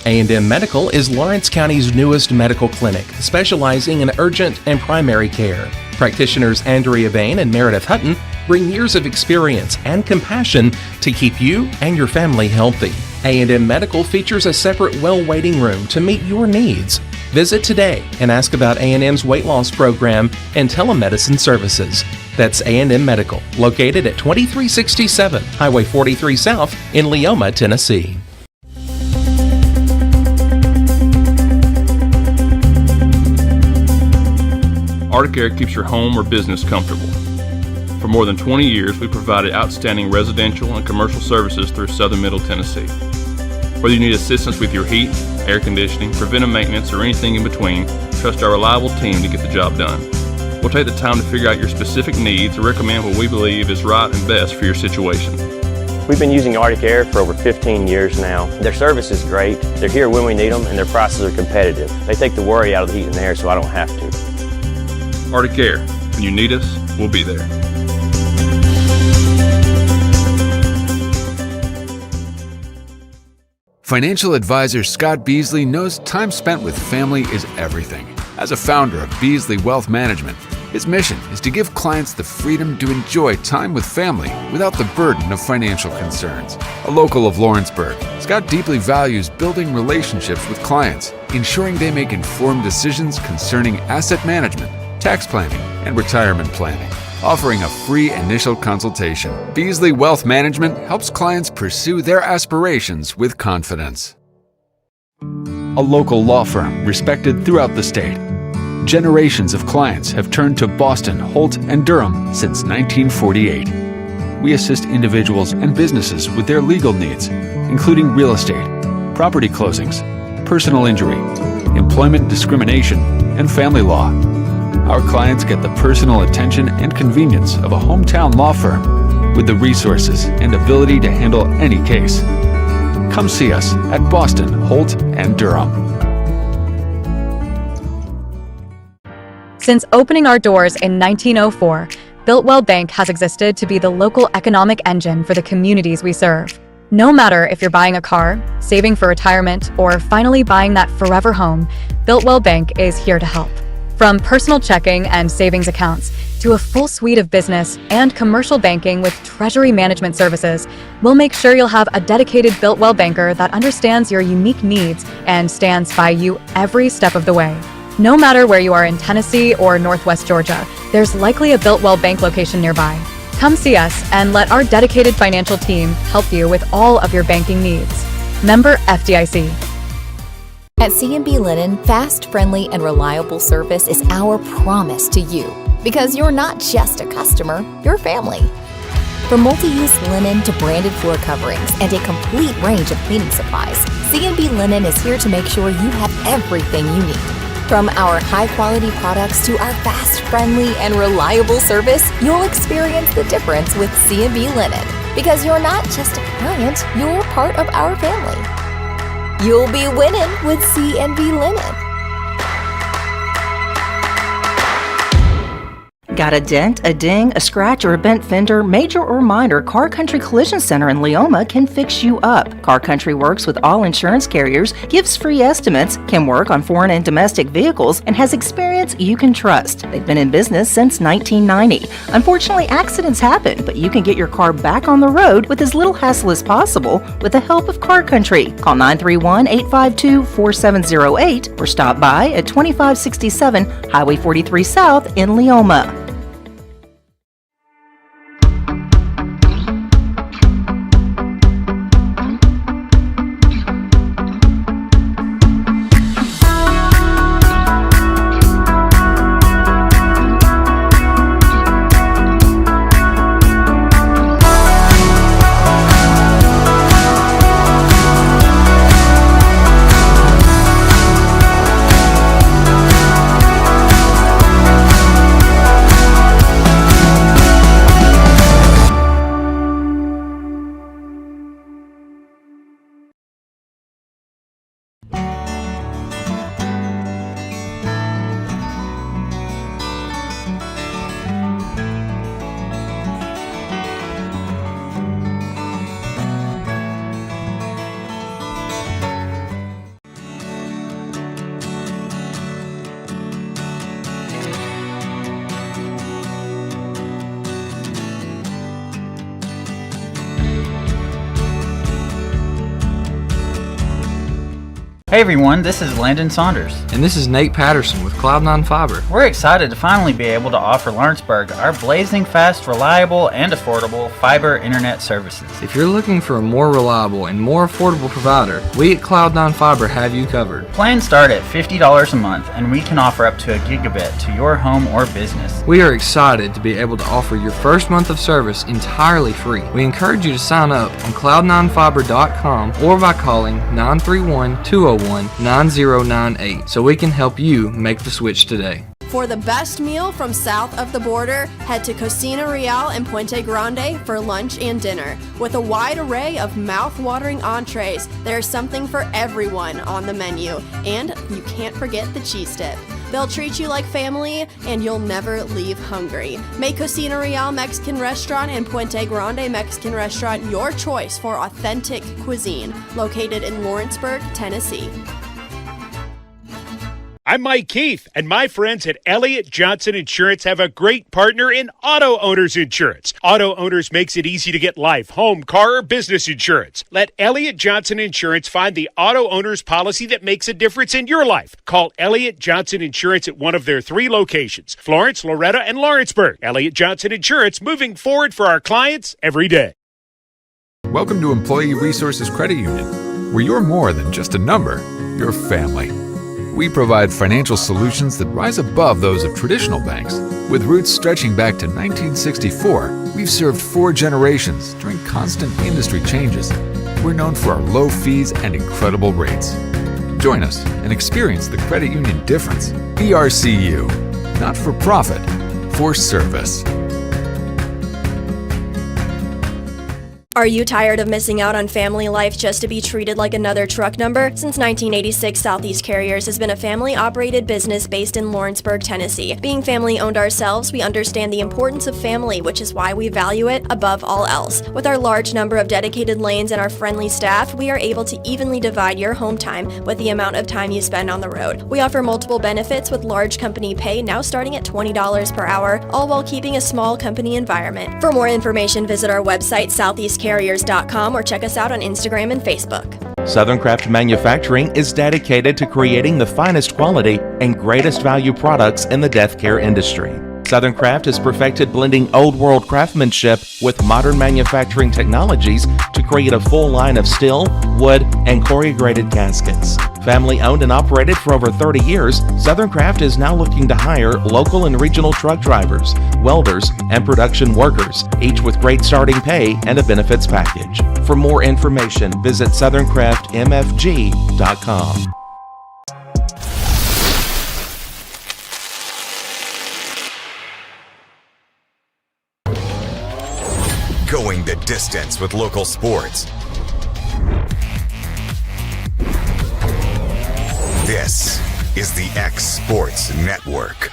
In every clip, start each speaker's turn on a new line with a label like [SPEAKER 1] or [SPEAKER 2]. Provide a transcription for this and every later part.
[SPEAKER 1] A&M Medical is Lawrence County's newest medical clinic, specializing in urgent and primary care. Practitioners Andrea Bain and Meredith Hutton bring years of experience and compassion to keep you and your family healthy. A&M Medical features a separate well waiting room to meet your needs. Visit today and ask about A&M's weight loss program and telemedicine services. That's A&M Medical, located at 2367 Highway 43 South in Leoma, Tennessee.
[SPEAKER 2] Arctic Air keeps your home or business comfortable. For more than 20 years, we've provided outstanding residential and commercial services through southern Middle Tennessee. Whether you need assistance with your heat, air conditioning, preventive maintenance, or anything in between, trust our reliable team to get the job done. We'll take the time to figure out your specific needs and recommend what we believe is right and best for your situation.
[SPEAKER 3] We've been using Arctic Air for over 15 years now. Their service is great, they're here when we need them, and their prices are competitive. They take the worry out of the heat and air so I don't have to.
[SPEAKER 2] Arctic Air. When you need us, we'll be there.
[SPEAKER 4] Financial advisor Scott Beasley knows time spent with family is everything. As a founder of Beasley Wealth Management, his mission is to give clients the freedom to enjoy time with family without the burden of financial concerns. A local of Lawrenceburg, Scott deeply values building relationships with clients, ensuring they make informed decisions concerning asset management, tax planning, and retirement planning. Offering a free initial consultation, Beasley Wealth Management helps clients pursue their aspirations with confidence. A local law firm respected throughout the state. Generations of clients have turned to Boston, Holt, and Durham since 1948. We assist individuals and businesses with their legal needs, including real estate, property closings, personal injury, employment discrimination, and family law. Our clients get the personal attention and convenience of a hometown law firm with the resources and ability to handle any case. Come see us at Boston, Holt, and Durham.
[SPEAKER 5] Since opening our doors in 1904, Builtwell Bank has existed to be the local economic engine for the communities we serve. No matter if you're buying a car, saving for retirement, or finally buying that forever home, Builtwell Bank is here to help. From personal checking and savings accounts to a full suite of business and commercial banking with treasury management services, we'll make sure you'll have a dedicated Builtwell banker that understands your unique needs and stands by you every step of the way. No matter where you are in Tennessee or Northwest Georgia, there's likely a Builtwell Bank location nearby. Come see us and let our dedicated financial team help you with all of your banking needs. Member FDIC.
[SPEAKER 6] At C&B Linen, fast, friendly, and reliable service is our promise to you. Because you're not just a customer, you're family. From multi-use linen to branded floor coverings and a complete range of cleaning supplies, C&B Linen is here to make sure you have everything you need. From our high-quality products to our fast, friendly, and reliable service, you'll experience the difference with C&B Linen. Because you're not just a client, you're part of our family. You'll be winning with C&B Linen.
[SPEAKER 7] Got a dent, a ding, a scratch, or a bent fender? Major or minor, Car Country Collision Center in Leoma can fix you up. Car Country works with all insurance carriers, gives free estimates, can work on foreign and domestic vehicles, and has experience you can trust. They've been in business since 1990. Unfortunately, accidents happen, but you can get your car back on the road with as little hassle as possible with the help of Car Country. Call 931-852-4708 or stop by at 2567 Highway 43 South in Leoma.
[SPEAKER 8] Hey everyone, this is Landon Saunders.
[SPEAKER 9] And this is Nate Patterson with Cloud9 Fiber.
[SPEAKER 8] We're excited to finally be able to offer Lawrenceburg our blazing fast, reliable, and affordable fiber internet services.
[SPEAKER 9] If you're looking for a more reliable and more affordable provider, we at Cloud9 Fiber have you covered.
[SPEAKER 8] Plans start at $50 a month, and we can offer up to a gigabit to your home or business.
[SPEAKER 9] We are excited to be able to offer your first month of service entirely free. We encourage you to sign up on cloud9fiber.com or by calling 931-201-9098 so we can help you make the switch today.
[SPEAKER 10] For the best meal from south of the border, head to Cocina Real in Puente Grande for lunch and dinner. With a wide array of mouth-watering entrees, there's something for everyone on the menu. And you can't forget the cheese dip. They'll treat you like family, and you'll never leave hungry. Make Cocina Real Mexican Restaurant and Puente Grande Mexican Restaurant your choice for authentic cuisine, located in Lawrenceburg, Tennessee.
[SPEAKER 11] I'm Mike Keith, and my friends at Elliott Johnson Insurance have a great partner in Auto Owners Insurance. Auto Owners makes it easy to get life, home, car, or business insurance. Let Elliott Johnson Insurance find the Auto Owners policy that makes a difference in your life. Call Elliott Johnson Insurance at one of their 3 locations, Florence, Loretto, and Lawrenceburg. Elliott Johnson Insurance, moving forward for our clients every day.
[SPEAKER 4] Welcome to Employee Resources Credit Union, where you're more than just a number, you're family. We provide financial solutions that rise above those of traditional banks. With roots stretching back to 1964, we've served 4 generations during constant industry changes. We're known for our low fees and incredible rates. Join us and experience the credit union difference. ERCU, not for profit, for service.
[SPEAKER 10] Are you tired of missing out on family life just to be treated like another truck number? Since 1986, Southeast Carriers has been a family-operated business based in Lawrenceburg, Tennessee. Being family-owned ourselves, we understand the importance of family, which is why we value it above all else. With our large number of dedicated lanes and our friendly staff, we are able to evenly divide your home time with the amount of time you spend on the road. We offer multiple benefits with large company pay now starting at $20 per hour, all while keeping a small company environment. For more information, visit our website, southeastcarriers.com, or check us out on Instagram and Facebook.
[SPEAKER 1] Southern Craft Manufacturing is dedicated to creating the finest quality and greatest value products in the death care industry. Southern Craft has perfected blending old world craftsmanship with modern manufacturing technologies to create a full line of steel, wood, and corrugated caskets. Family owned and operated for over 30 years, Southern Craft is now looking to hire local and regional truck drivers, welders, and production workers, each with great starting pay and a benefits package. For more information, visit southerncraftmfg.com.
[SPEAKER 12] Going the distance with local sports. This is the X Sports Network.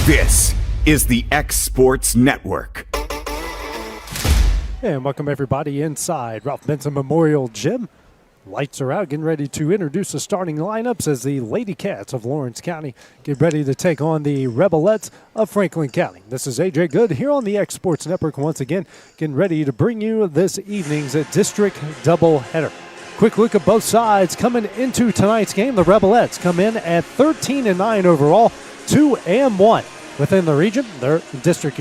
[SPEAKER 12] This is the X Sports Network.
[SPEAKER 13] And welcome everybody inside Ralph Benson Memorial Gym. Lights are out, getting ready to introduce the starting lineups as the Lady Cats of Lawrence County get ready to take on the Rebelettes of Franklin County. This is AJ Good here on the X Sports Network once again, getting ready to bring you this evening's district doubleheader. Quick look at both sides coming into tonight's game. The Rebelettes come in at 13-9 overall, 2-1 within the region, their district,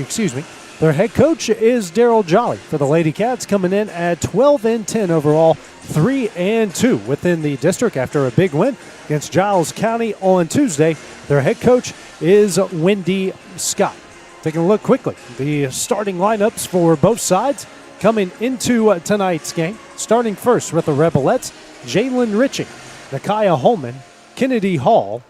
[SPEAKER 13] Their head coach is Daryl Jolly for the Lady Cats, coming in at 12-10 overall, 3-2 within the district after a big win against Giles County on Tuesday. Their head coach is Wendy Scott. Taking a look quickly, the starting lineups for both sides coming into tonight's game. Starting first with the Rebelettes, Jalen Ritchie, Nakiah Holman, Kennedy Hall,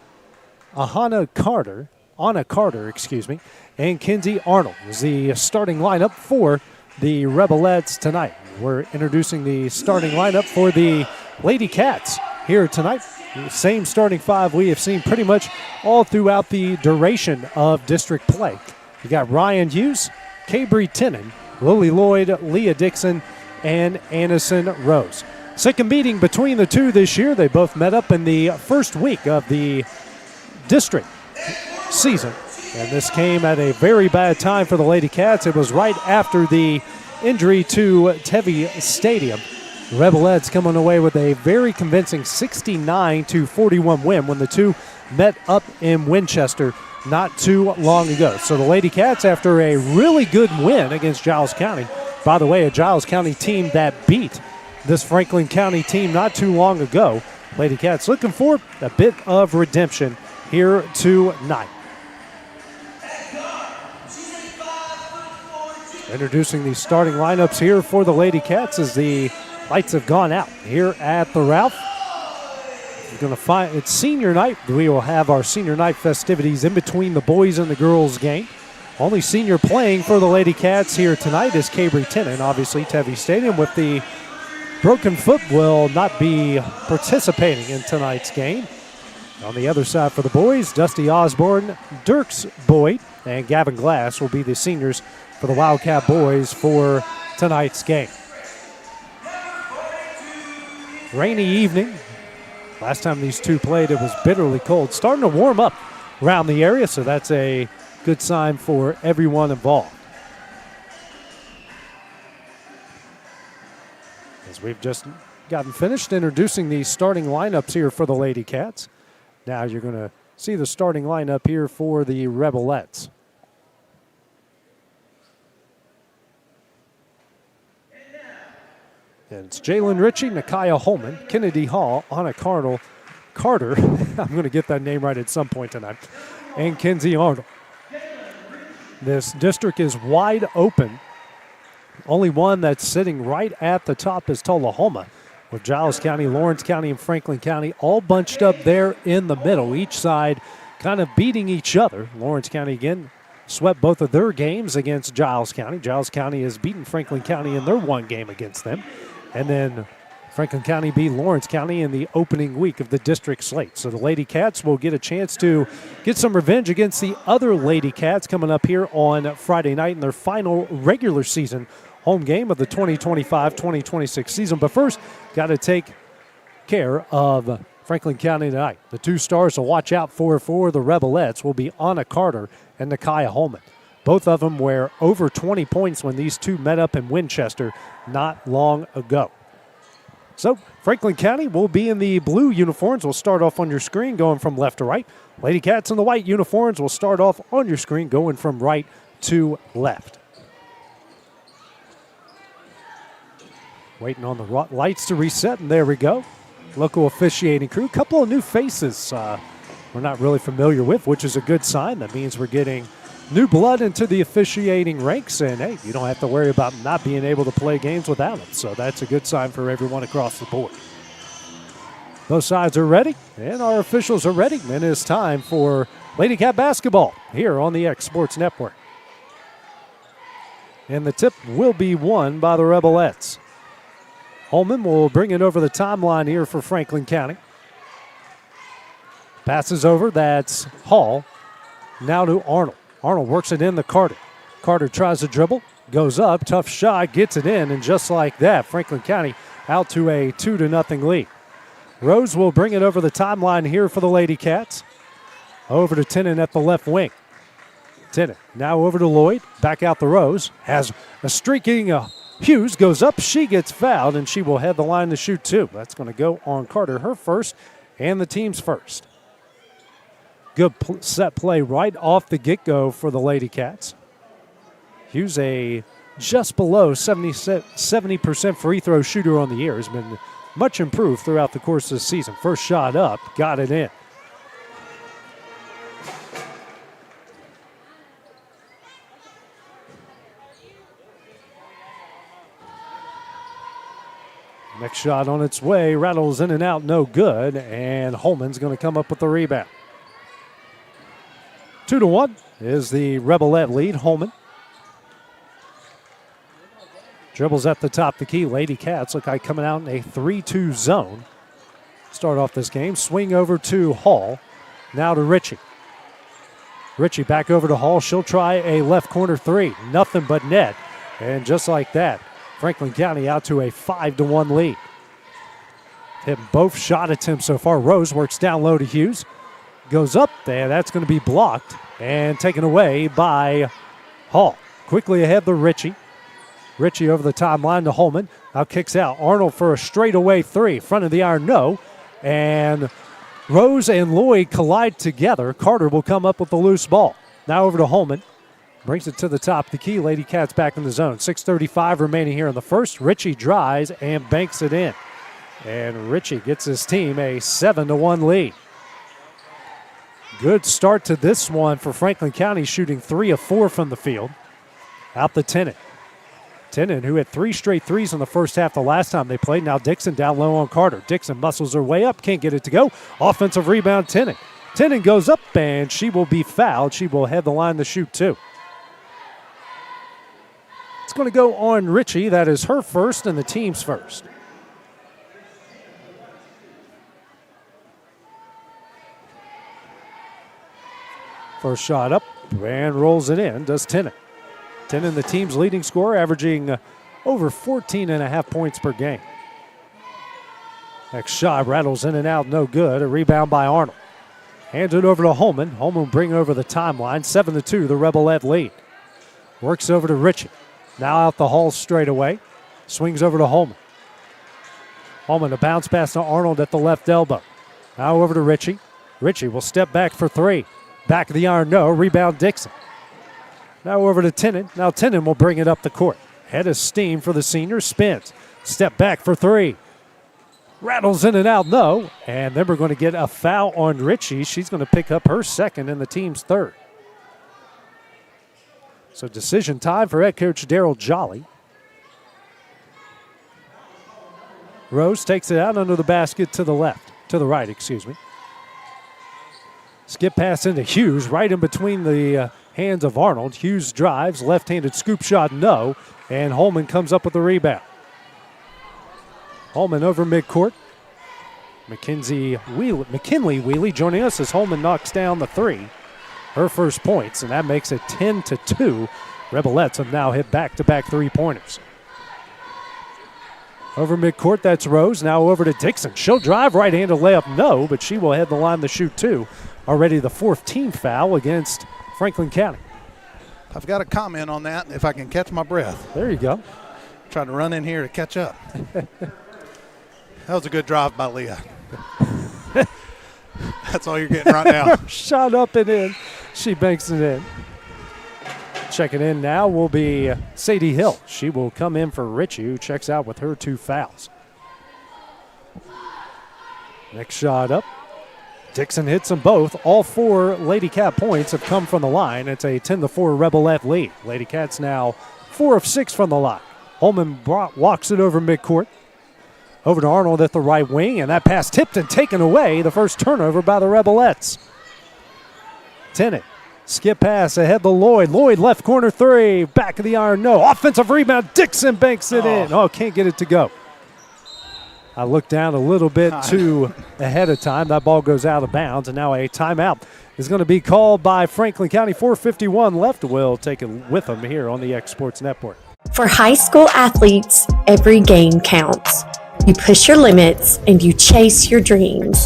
[SPEAKER 13] Anna Carter, and Kinsey Arnold is the starting lineup for the Rebelettes tonight. We're introducing the starting lineup for the Lady Cats here tonight. The same starting five we have seen pretty much all throughout the duration of district play. You got Ryan Hughes, Cabry Tennant, Lily Lloyd, Leah Dixon, and Anderson Rose. Second meeting between the two this year. They both met up in the first week of the district season. And this came at a very bad time for the Lady Cats. It was right after the injury to Tevye Stadium. The Rebelettes coming away with a very convincing 69-41 win when the two met up in Winchester not too long ago. So the Lady Cats, after a really good win against Giles County, by the way, a Giles County team that beat this Franklin County team not too long ago, Lady Cats looking for a bit of redemption here tonight. Introducing the starting lineups here for the Lady Cats as the lights have gone out here at the Ralph. We're going to find it's senior night. We will have our senior night festivities in between the boys and the girls game. Only senior playing for the Lady Cats here tonight is Cabry Tennant. Obviously, Tevye Stadium with the broken foot will not be participating in tonight's game. On the other side for the boys, Dusty Osborne, Dirks Boyd, and Gavin Glass will be the seniors for the Wildcat boys for tonight's game. Rainy evening. Last time these two played, it was bitterly cold. Starting to warm up around the area, so that's a good sign for everyone involved. As we've just gotten finished introducing the starting lineups here for the Lady Cats. Now you're going to see the starting lineup here for the Rebelettes. And it's Jalen Ritchie, Nakiah Holman, Kennedy Hall, Anna Carter, I'm going to get that name right at some point tonight, and Kinsey Arnold. This district is wide open. Only one that's sitting right at the top is Tullahoma, with Giles County, Lawrence County, and Franklin County all bunched up there in the middle, each side kind of beating each other. Lawrence County, again, swept both of their games against Giles County. Giles County has beaten Franklin County in their one game against them. And then Franklin County beat Lawrence County in the opening week of the district slate. So the Lady Cats will get a chance to get some revenge against the other Lady Cats coming up here on Friday night in their final regular season home game of the 2025-2026 season. But first, got to take care of Franklin County tonight. The two stars to watch out for the Rebelettes will be Anna Carter and Nakiah Holman. Both of them were over 20 points when these two met up in Winchester not long ago. So Franklin County will be in the blue uniforms. We'll start off on your screen going from left to right. Lady Cats in the white uniforms will start off on your screen going from right to left. Waiting on the lights to reset, and there we go. Local officiating crew. Couple of new faces we're not really familiar with, which is a good sign. That means we're getting new blood into the officiating ranks, and hey, you don't have to worry about not being able to play games without them. So that's a good sign for everyone across the board. Both sides are ready, and our officials are ready, and it's time for Lady Cat basketball here on the X Sports Network. And the tip will be won by the Rebelettes. Holman will bring it over the timeline here for Franklin County. Passes over, that's Hall. Now to Arnold. Arnold works it in to Carter. Carter tries to dribble, goes up, tough shot, gets it in, and just like that, Franklin County out to a 2-0 lead. Rose will bring it over the timeline here for the Lady Cats. Over to Tennant at the left wing. Tennant now over to Lloyd, back out the Rose, has a streaking Hughes, goes up, she gets fouled, and she will head the line to shoot 2. That's going to go on Carter, her first, and the team's first. Good set play right off the get-go for the Lady Cats. Hughes, a just below 70% free throw shooter on the year, has been much improved throughout the course of the season. First shot up, got it in. Next shot on its way, rattles in and out, no good, and Holman's going to come up with the rebound. 2-1 is the Rebelette lead. Holman dribbles at the top of the key. Lady Cats look like coming out in a 3-2 zone. Start off this game. Swing over to Hall. Now to Ritchie. Ritchie back over to Hall. She'll try a left corner 3. Nothing but net. And just like that, Franklin County out to a 5-1 lead. Hit both shot attempts so far. Rose works down low to Hughes. Goes up there. That's going to be blocked and taken away by Hall. Quickly ahead to Ritchie. Ritchie over the timeline to Holman. Now kicks out. Arnold for a straightaway 3. Front of the iron, no. And Rose and Lloyd collide together. Carter will come up with the loose ball. Now over to Holman. Brings it to the top of the key. Lady Cats back in the zone. 6:35 remaining here in the first. Ritchie drives and banks it in. And Ritchie gets his team a 7-1 lead. Good start to this one for Franklin County, shooting 3 of 4 from the field. Out the Tennant. Tennant, who had 3 straight threes in the first half the last time they played. Now Dixon down low on Carter. Dixon muscles her way up, can't get it to go. Offensive rebound, Tennant. Tennant goes up, and she will be fouled. She will head the line to shoot 2. It's going to go on Ritchie. That is her first and the team's first. First shot up and rolls it in, does Tennant. Tennant, the team's leading scorer, averaging over 14.5 points per game. Next shot rattles in and out, no good. A rebound by Arnold. Hands it over to Holman. Holman bring over the timeline. 7-2, the Rebelette lead. Works over to Ritchie. Now out the hall straight away. Swings over to Holman. Holman, a bounce pass to Arnold at the left elbow. Now over to Ritchie. Ritchie will step back for 3. Back of the iron, no. Rebound Dixon. Now over to Tennant. Now Tennant will bring it up the court. Head of steam for the senior. Spins. Step back for 3. Rattles in and out, no. And then we're going to get a foul on Ritchie. She's going to pick up her second and the team's third. So decision time for head coach Darryl Jolly. Rose takes it out under the basket to the right, excuse me. Skip pass into Hughes, right in between the hands of Arnold. Hughes drives, left-handed scoop shot, no. And Holman comes up with the rebound. Holman over midcourt. McKinley Wheelie joining us as Holman knocks down the 3. Her first points, and that makes it 10-2. Rebelettes have now hit back-to-back 3-pointers. Over midcourt, that's Rose. Now over to Dixon. She'll drive, right-handed layup, no, but she will head the line to shoot 2. Already the 4th team foul against Franklin County.
[SPEAKER 14] I've got a comment on that, if I can catch my breath.
[SPEAKER 13] There you go.
[SPEAKER 14] Trying to run in here to catch up. That was a good drive by Leah. That's all you're getting right now.
[SPEAKER 13] Shot up and in. She banks it in. Checking in now will be Sadie Hill. She will come in for Ritchie, who checks out with her 2 fouls. Next shot up. Dixon hits them both. All 4 Lady Cat points have come from the line. It's a 10-4 Rebelette lead. Lady Cats now 4 of 6 from the line. Holman walks it over midcourt. Over to Arnold at the right wing, and that pass tipped and taken away. The first turnover by the Rebelettes. Tennant, skip pass ahead to Lloyd. Lloyd left corner 3, back of the iron, no. Offensive rebound, Dixon banks it in. Oh, can't get it to go. I looked down a little bit too ahead of time. That ball goes out of bounds, and now a timeout is going to be called by Franklin County. 4:51 left. We'll take it with them here on the X Sports Network.
[SPEAKER 15] For high school athletes, every game counts. You push your limits and you chase your dreams.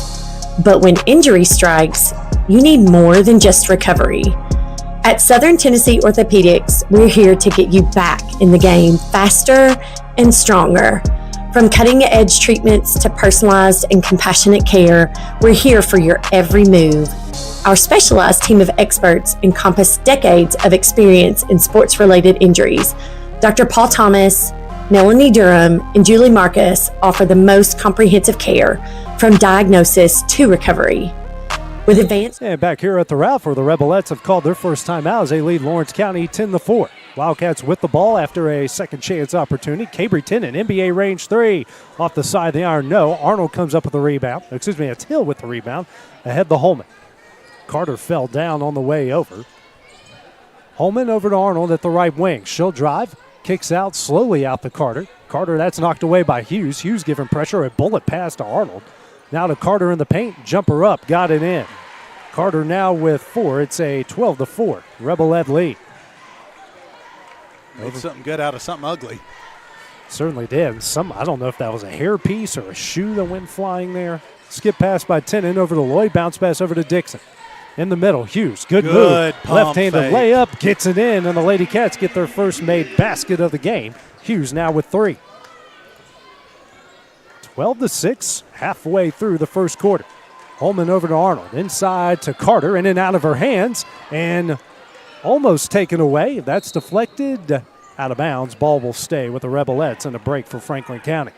[SPEAKER 15] But when injury strikes, you need more than just recovery. At Southern Tennessee Orthopedics, we're here to get you back in the game faster and stronger. From cutting-edge treatments to personalized and compassionate care, we're here for your every move. Our specialized team of experts encompass decades of experience in sports-related injuries. Dr. Paul Thomas, Melanie Durham, and Julie Marcus offer the most comprehensive care from diagnosis to recovery. With advanced...
[SPEAKER 13] And back here at the Ralph, where the Rebelettes have called their first time out as they lead Lawrence County 10-4. Wildcats with the ball after a second chance opportunity. Cabry Tennant, NBA range three. Off the side of the iron, no. Arnold comes up with the rebound. Excuse me, it's Hill with the rebound. Ahead to Holman. Carter fell down on the way over. Holman over to Arnold at the right wing. She'll drive, kicks out slowly out to Carter. Carter, that's knocked away by Hughes. Hughes giving pressure, a bullet pass to Arnold. Now to Carter in the paint, jumper up, got it in. Carter now with 4. It's a 12-4 Rebel-led lead.
[SPEAKER 14] Made something good out of something ugly.
[SPEAKER 13] Certainly did. I don't know if that was a hairpiece or a shoe that went flying there. Skip pass by Tennant over to Lloyd. Bounce pass over to Dixon. In the middle, Hughes. Good move. Left-handed layup. Gets it in, and the Lady Cats get their first made basket of the game. Hughes now with 3. 12-6, halfway through the first quarter. Holman over to Arnold. Inside to Carter, in and out of her hands. And almost taken away. That's deflected. Out of bounds. Ball will stay with the Rebelettes and a break for Franklin County.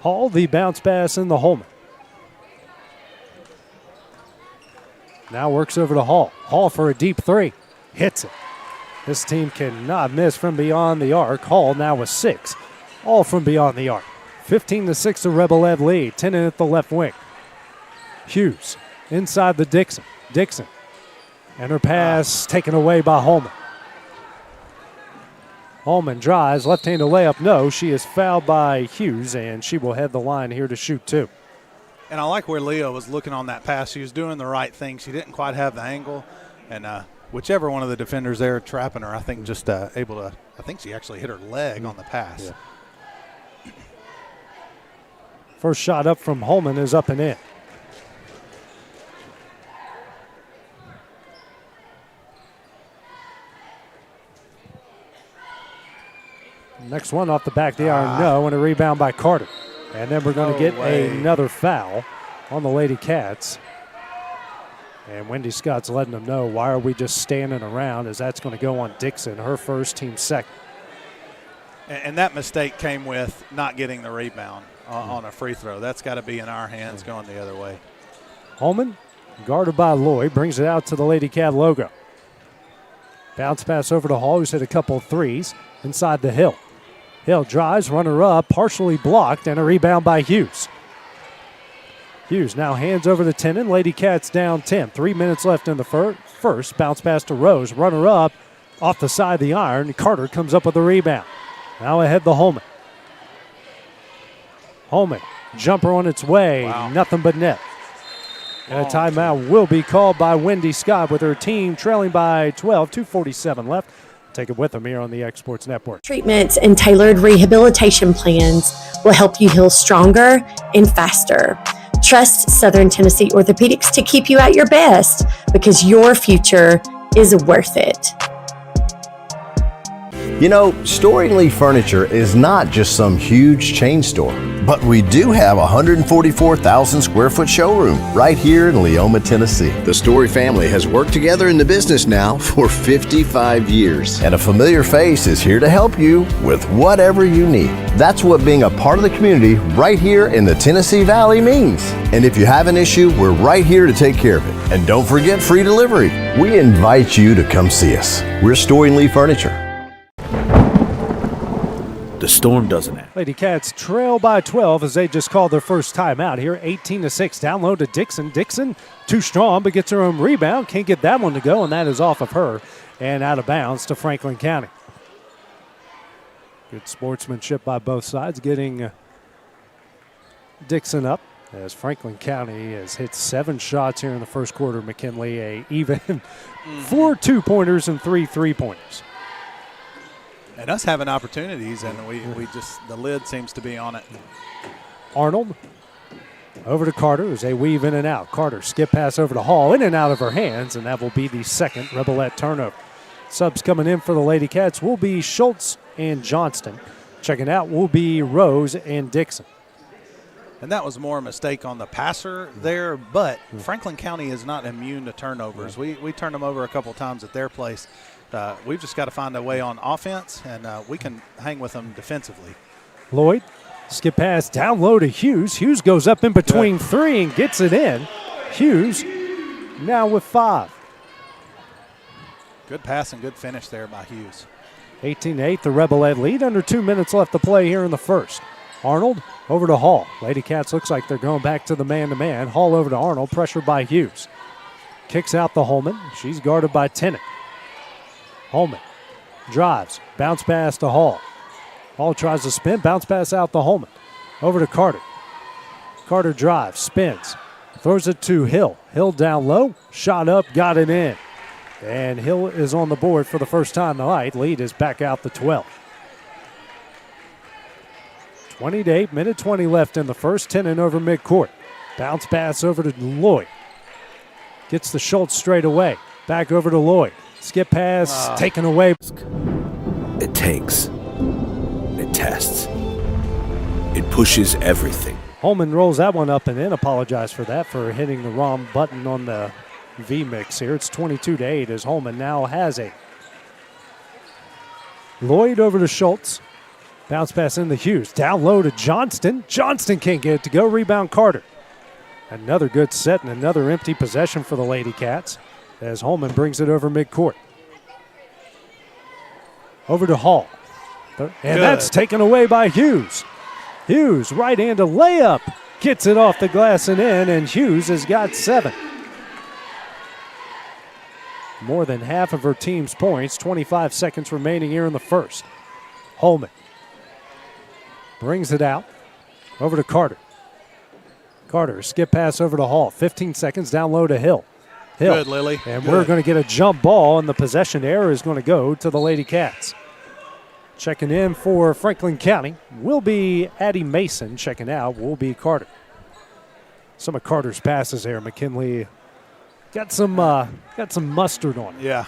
[SPEAKER 13] Hall, the bounce pass in the Holman. Now works over to Hall. Hall for a deep 3. Hits it. This team cannot miss from beyond the arc. Hall now with 6. All from beyond the arc. 15-6 the Rebel-led lead. Tennant at the left wing. Hughes inside the Dixon. Dixon. And her pass taken away by Holman. Holman drives, left-handed layup, no. She is fouled by Hughes, and she will head the line here to shoot 2.
[SPEAKER 14] And I like where Leo was looking on that pass. She was doing the right thing. She didn't quite have the angle. And whichever one of the defenders there trapping her, I think just able to – I think she actually hit her leg on the pass.
[SPEAKER 13] Yeah. First shot up from Holman is up and in. Next one off the back of the iron, no, and a rebound by Carter. And then we're going to get another foul on the Lady Cats. And Wendy Scott's letting them know, why are we just standing around, as that's going to go on Dixon, her first, team second.
[SPEAKER 14] And that mistake came with not getting the rebound on a free throw. That's got to be in our hands going the other way.
[SPEAKER 13] Holman, guarded by Lloyd, brings it out to the Lady Cat logo. Bounce pass over to Hall, who's hit a couple of threes inside the Hill. Hill drives, runner up, partially blocked, and a rebound by Hughes. Hughes now hands over to Tennant. Lady Cats down 10. 3 minutes left in the first. Bounce pass to Rose. Runner up off the side of the iron. Carter comes up with a rebound. Now ahead to Holman. Holman, jumper on its way. Wow. Nothing but net. And a timeout will be called by Wendy Scott with her team trailing by 12. 2:47 left. Take it with them here on the X Sports Network.
[SPEAKER 15] Treatments and tailored rehabilitation plans will help you heal stronger and faster. Trust Southern Tennessee Orthopedics to keep you at your best, because your future is worth it.
[SPEAKER 16] You know, Storing Lee Furniture is not just some huge chain store, but we do have a 144,000 square foot showroom right here in Leoma, Tennessee. The Story family has worked together in the business now for 55 years, and a familiar face is here to help you with whatever you need. That's what being a part of the community right here in the Tennessee Valley means. And if you have an issue, we're right here to take care of it. And don't forget free delivery. We invite you to come see us. We're Storing Lee Furniture.
[SPEAKER 17] The storm doesn't end.
[SPEAKER 13] Lady Cats trail by 12 as they just called their first timeout here. 18-6. Down low to Dixon. Dixon too strong, but gets her own rebound. Can't get that one to go, and that is off of her and out of bounds to Franklin County. Good sportsmanship by both sides, getting Dixon up. as Franklin County has hit 7 shots here in the first quarter. McKinley a even 4 2-pointers and 3 3-pointers.
[SPEAKER 14] And us having opportunities, and we just, the lid seems to be on it.
[SPEAKER 13] Arnold over to Carter as they weave in and out. Carter skip pass over to Hall, in and out of her hands, and that will be the second Rebelette turnover. Subs coming in for the Lady Cats will be Schultz and Johnston. Checking out will be Rose and Dixon.
[SPEAKER 14] And that was more a mistake on the passer there, but Franklin County is not immune to turnovers. We turned them over a couple times at their place. We've just got to find a way on offense, and we can hang with them defensively.
[SPEAKER 13] Lloyd, skip pass down low to Hughes. Hughes goes up in between 3 and gets it in. Hughes now with 5.
[SPEAKER 14] Good pass and good finish there by Hughes.
[SPEAKER 13] 18-8, the Rebelette lead. Under 2 minutes left to play here in the first. Arnold over to Hall. Lady Cats looks like they're going back to the man-to-man. Hall over to Arnold, pressured by Hughes. Kicks out the Holman. She's guarded by Tennant. Holman drives, bounce pass to Hall. Hall tries to spin, bounce pass out to Holman. Over to Carter. Carter drives, spins, throws it to Hill. Hill down low, shot up, got it in. And Hill is on the board for the first time tonight. Lead is back out to 12. 20-8, minute 20 left in the first. Tennant over midcourt. Bounce pass over to Lloyd. Gets the Schultz straight away. Back over to Lloyd. Skip pass taken away.
[SPEAKER 17] It takes. It tests. It pushes everything.
[SPEAKER 13] Holman rolls that one up and in. Apologize for that, for hitting the wrong button on the V-mix here. It's 22-8 as Holman now has 8. Lloyd over to Schultz. Bounce pass into Hughes. Down low to Johnston. Johnston can't get it to go. Rebound Carter. Another good set and another empty possession for the Lady Cats as Holman brings it over midcourt. Over to Hall. And that's taken away by Hughes. Hughes, right-handed layup. Gets it off the glass and in, and Hughes has got 7. More than half of her team's points. 25 seconds remaining here in the first. Holman brings it out. Over to Carter. Carter, skip pass over to Hall. 15 seconds down low to Hill. Hill.
[SPEAKER 14] Good, Lily.
[SPEAKER 13] And
[SPEAKER 14] Good.
[SPEAKER 13] we're going to get a jump ball, and the possession error is going to go to the Lady Cats. Checking in for Franklin County will be Addie Mason. Checking out will be Carter. Some of Carter's passes there. McKinley got some mustard on it.
[SPEAKER 14] Yeah.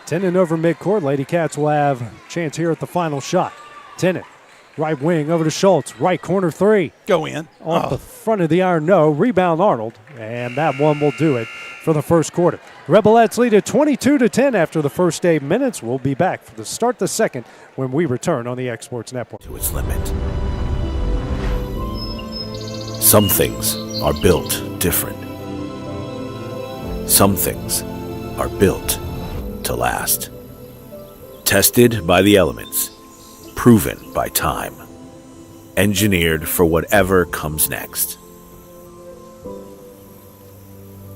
[SPEAKER 13] Tennant over midcourt. Lady Cats will have a chance here at the final shot. Tennant, right wing over to Schultz. Right corner 3.
[SPEAKER 14] Go in.
[SPEAKER 13] Off the front of the iron, no. Rebound Arnold. And that one will do it for the first quarter. Rebelettes lead at 22-10 after the first 8 minutes. We'll be back for the start the second when we return on the Exports Network.
[SPEAKER 17] To its limit. Some things are built different. Some things are built to last. Tested by the elements. Proven by time. Engineered for whatever comes next.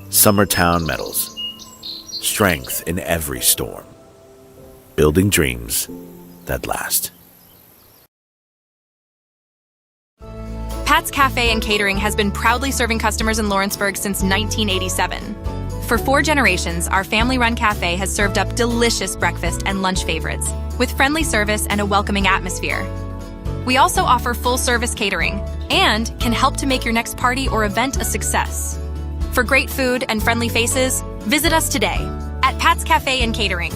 [SPEAKER 17] Summertown Metals. Strength in every storm. Building dreams that last.
[SPEAKER 18] Pat's Cafe and Catering has been proudly serving customers in Lawrenceburg since 1987. For 4 generations, our family-run cafe has served up delicious breakfast and lunch favorites, with friendly service and a welcoming atmosphere. We also offer full-service catering and can help to make your next party or event a success. For great food and friendly faces, visit us today at Pat's Cafe and Catering.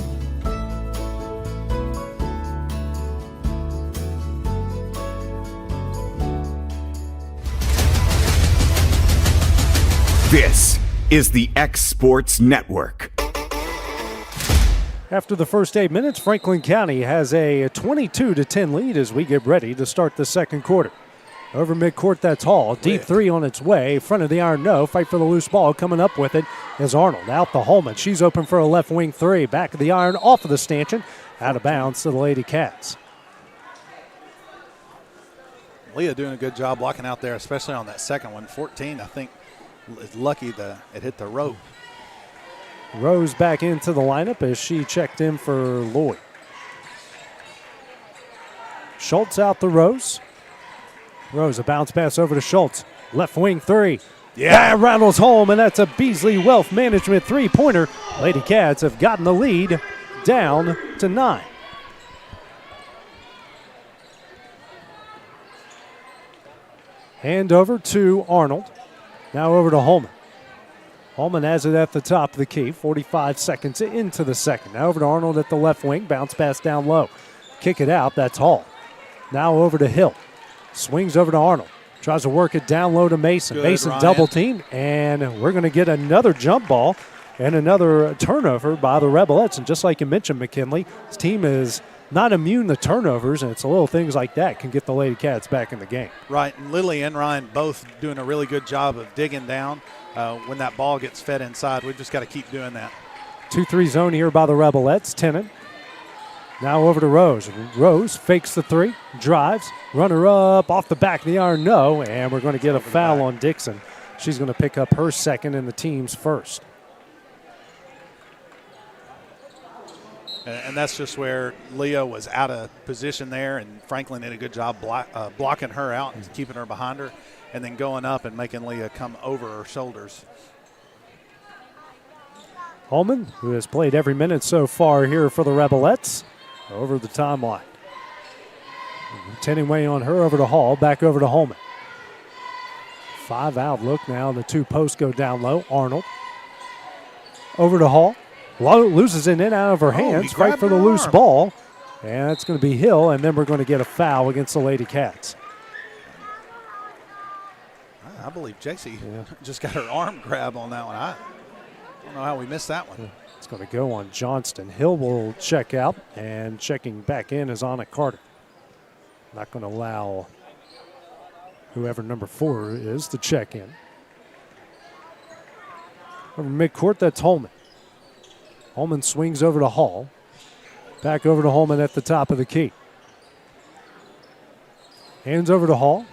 [SPEAKER 12] This is the X Sports Network.
[SPEAKER 13] After the first 8 minutes, Franklin County has a 22-10 lead as we get ready to start the second quarter. Over midcourt, that's Hall. Deep 3 on its way. Front of the iron, no. Fight for the loose ball. Coming up with it is Arnold. Out the Holman. She's open for a left wing 3. Back of the iron, off of the stanchion. Out of bounds to the Lady Cats.
[SPEAKER 14] Leah doing a good job blocking out there, especially on that second one. 14, I think, is lucky that it hit the rope.
[SPEAKER 13] Rose back into the lineup as she checked in for Lloyd. Schultz out the Rose. Rose, a bounce pass over to Schultz. Left wing three. Yeah, rattles home, and that's a Beasley Wealth Management three-pointer. Lady Cats have gotten the lead down to 9. Hand over to Arnold. Now over to Holman. Holman has it at the top of the key. 45 seconds into the second. Now over to Arnold at the left wing. Bounce pass down low. Kick it out. That's Hall. Now over to Hill. Swings over to Arnold. Tries to work it down low to Mason.
[SPEAKER 14] Good,
[SPEAKER 13] Mason
[SPEAKER 14] Ryan.
[SPEAKER 13] double teamed. And we're going to get another jump ball and another turnover by the Rebelettes. And just like you mentioned, McKinley, this team is not immune to turnovers, and it's little things like that can get the Lady Cats back in the game.
[SPEAKER 14] Right, and Lily and Ryan both doing a really good job of digging down when that ball gets fed inside. We've just got to keep doing that.
[SPEAKER 13] 2-3 zone here by the Rebelettes. Tennant. Now over to Rose. Rose fakes the three, drives, runner up, off the back of the iron, no, and we're going to get a foul on Dixon. She's going to pick up her second and the team's first.
[SPEAKER 14] And that's just where Leah was out of position there, and Franklin did a good job blocking her out and keeping her behind her, and then going up and making Leah come over her shoulders.
[SPEAKER 13] Holman, who has played every minute so far here for the Rebelettes, over the timeline. Tennant on her, over to Hall, back over to Holman. 5-out look now, the two posts go down low. Arnold over to Hall. Loses it in and out of her hands. Fight for the loose ball. And it's going to be Hill, and then we're going to get a foul against the Lady Cats.
[SPEAKER 14] I believe JC just got her arm grab on that one. I don't know how we missed that one.
[SPEAKER 13] It's going to go on Johnston. Hill will check out, and checking back in is Anna Carter. Not going to allow whoever number 4 is to check in. Over midcourt, that's Holman. Holman swings over to Hall. Back over to Holman at the top of the key. Hands over to Hall.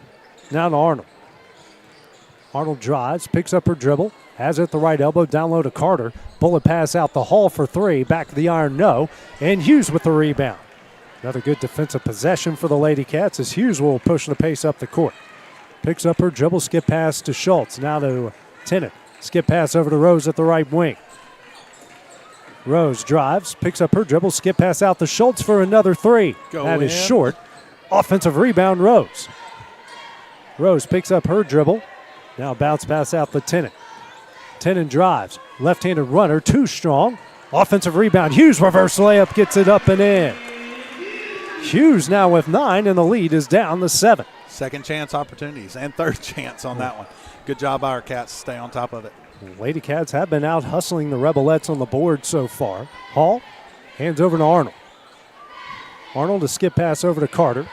[SPEAKER 13] Now to Arnold. Arnold drives, picks up her dribble, has it at the right elbow, down low to Carter. Bullet pass out the Hall for 3. Back to the iron, no. And Hughes with the rebound. Another good defensive possession for the Lady Cats as Hughes will push the pace up the court. Picks up her dribble, skip pass to Schultz. Now to Tennant. Skip pass over to Rose at the right wing. Rose drives, picks up her dribble, skip pass out to Schultz for another 3. That is short. Offensive rebound, Rose. Rose picks up her dribble. Now bounce pass out to Tennant. Tennant drives, left-handed runner, too strong. Offensive rebound, Hughes reverse layup, gets it up and in. Hughes now with 9, and the lead is down to 7.
[SPEAKER 14] Second chance opportunities and third chance on that one. Good job by our Cats to stay on top of it.
[SPEAKER 13] Lady Cats have been out hustling the Rebelettes on the board so far. Hall hands over to Arnold. Arnold, a skip pass over to Carter.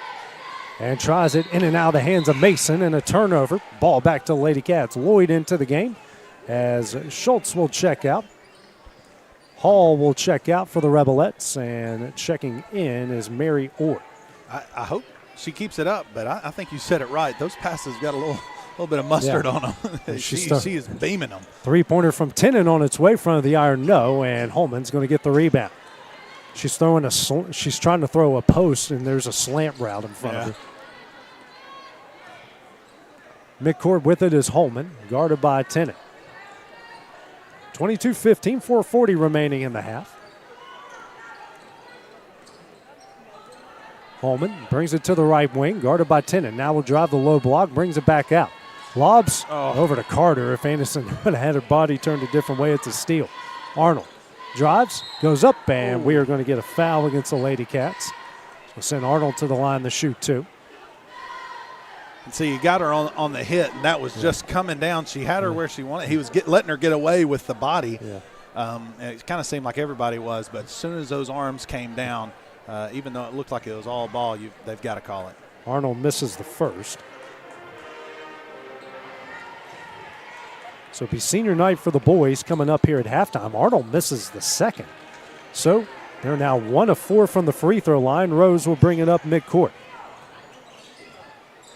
[SPEAKER 13] And tries it in and out of the hands of Mason, and a turnover. Ball back to Lady Cats. Lloyd into the game as Schultz will check out. Hall will check out for the Rebelettes, and checking in is Mary Orr.
[SPEAKER 14] I hope she keeps it up, but I think you said it right. Those passes got a little bit of mustard on them. she is beaming them.
[SPEAKER 13] Three-pointer from Tennant on its way, front of the iron, no, and Holman's going to get the rebound. She's she's trying to throw a post, and there's a slant route in front of her. Midcourt with it is Holman, guarded by Tennant. 22-15, 4:40 remaining in the half. Holman brings it to the right wing, guarded by Tennant. Now will drive the low block, brings it back out. Lobs over to Carter. If Anderson would have had her body turned a different way, it's a steal. Arnold drives, goes up, and we are going to get a foul against the Lady Cats. We'll send Arnold to the line to shoot 2.
[SPEAKER 14] And see, you got her on the hit, and that was just coming down. She had her where she wanted. He was letting her get away with the body. And it kind of seemed like everybody was, but as soon as those arms came down, even though it looked like it was all ball, they've got to call it.
[SPEAKER 13] Arnold misses the first. So it'll be senior night for the boys coming up here at halftime. Arnold misses the second. So they're now 1 of 4 from the free throw line. Rose will bring it up midcourt.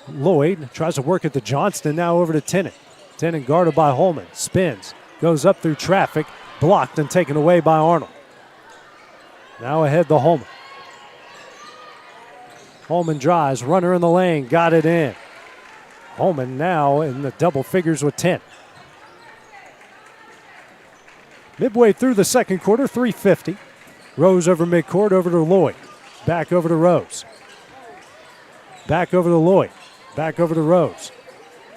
[SPEAKER 13] Lloyd tries to work at the Johnston, now over to Tennant. Tennant guarded by Holman, spins, goes up through traffic, blocked and taken away by Arnold. Now ahead to Holman. Holman drives, runner in the lane, got it in. Holman now in the double figures with 10. Midway through the second quarter, 3:50. Rose over midcourt, over to Lloyd. Back over to Rose. Back over to Lloyd. Back over to Rose.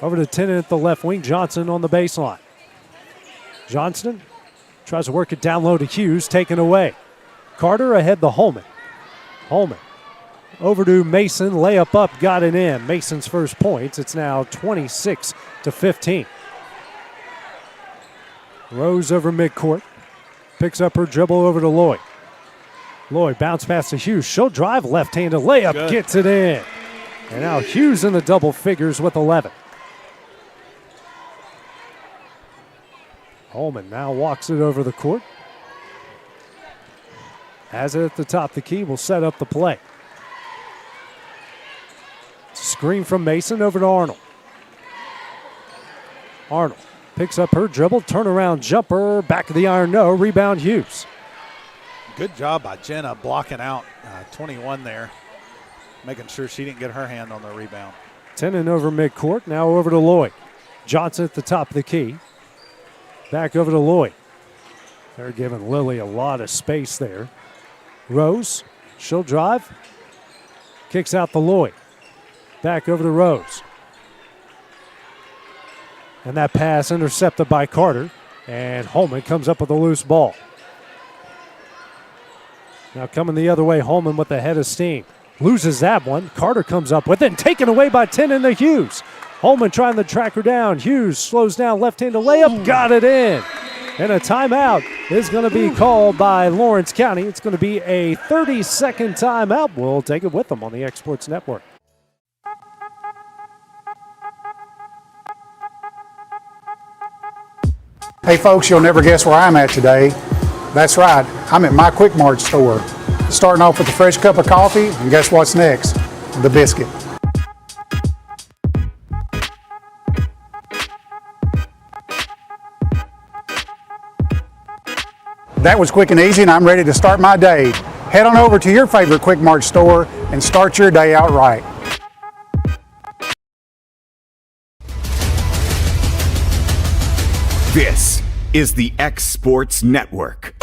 [SPEAKER 13] Over to Tennant at the left wing. Johnson on the baseline. Johnston tries to work it down low to Hughes, taken away. Carter ahead to Holman. Holman over to Mason, layup up, got it in. Mason's first points. It's now 26-15. Rose over midcourt. Picks up her dribble over to Lloyd. Lloyd bounce pass to Hughes. She'll drive, left-handed layup,
[SPEAKER 14] Good.
[SPEAKER 13] Gets it in. And now Hughes in the double figures with 11. Holman now walks it over the court. Has it at the top of the key, will set up the play. Screen from Mason over to Arnold. Arnold picks up her dribble, turnaround jumper, back of the iron, no, rebound Hughes.
[SPEAKER 14] Good job by Jenna blocking out 21 there, making sure she didn't get her hand on the rebound.
[SPEAKER 13] Tennant over midcourt, now over to Lloyd. Johnson at the top of the key. Back over to Lloyd. They're giving Lily a lot of space there. Rose, she'll drive. Kicks out to Lloyd. Back over to Rose. And that pass intercepted by Carter. And Holman comes up with a loose ball. Now coming the other way, Holman with the head of steam. Loses that one. Carter comes up with it and taken away by Tennant to Hughes. Holman trying to track her down. Hughes slows down, left-handed layup, got it in. And a timeout is going to be called by Lawrence County. It's going to be a 30-second timeout. We'll take it with them on the Exports Network.
[SPEAKER 19] Hey folks, you'll never guess where I'm at today. That's right, I'm at my Quick Mart store. Starting off with a fresh cup of coffee, and guess what's next? The biscuit. That was quick and easy, and I'm ready to start my day. Head on over to your favorite Quick Mart store and start your day out right.
[SPEAKER 12] This is the X Sports Network.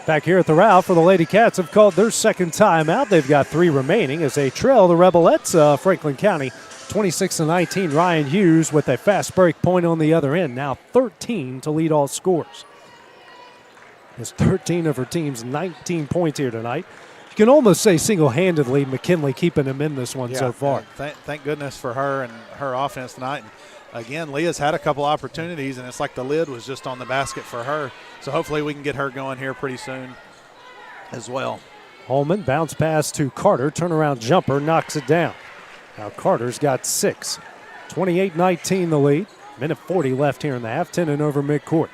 [SPEAKER 13] Back here at the Ralph, for the Lady Cats have called their second timeout. They've got 3 remaining as they trail the Rebelettes, Franklin County, 26-19. Ryan Hughes with a fast break point on the other end. Now 13 to lead all scores. It's 13 of her team's 19 points here tonight. You can almost say single-handedly McKinley keeping them in this one so far.
[SPEAKER 14] Thank goodness for her and her offense tonight. And again, Leah's had a couple opportunities, and it's like the lid was just on the basket for her. So hopefully we can get her going here pretty soon as well.
[SPEAKER 13] Holman bounce pass to Carter. Turnaround jumper, knocks it down. Now Carter's got 6. 28-19 the lead. Minute 40 left here in the half. Tennant over midcourt.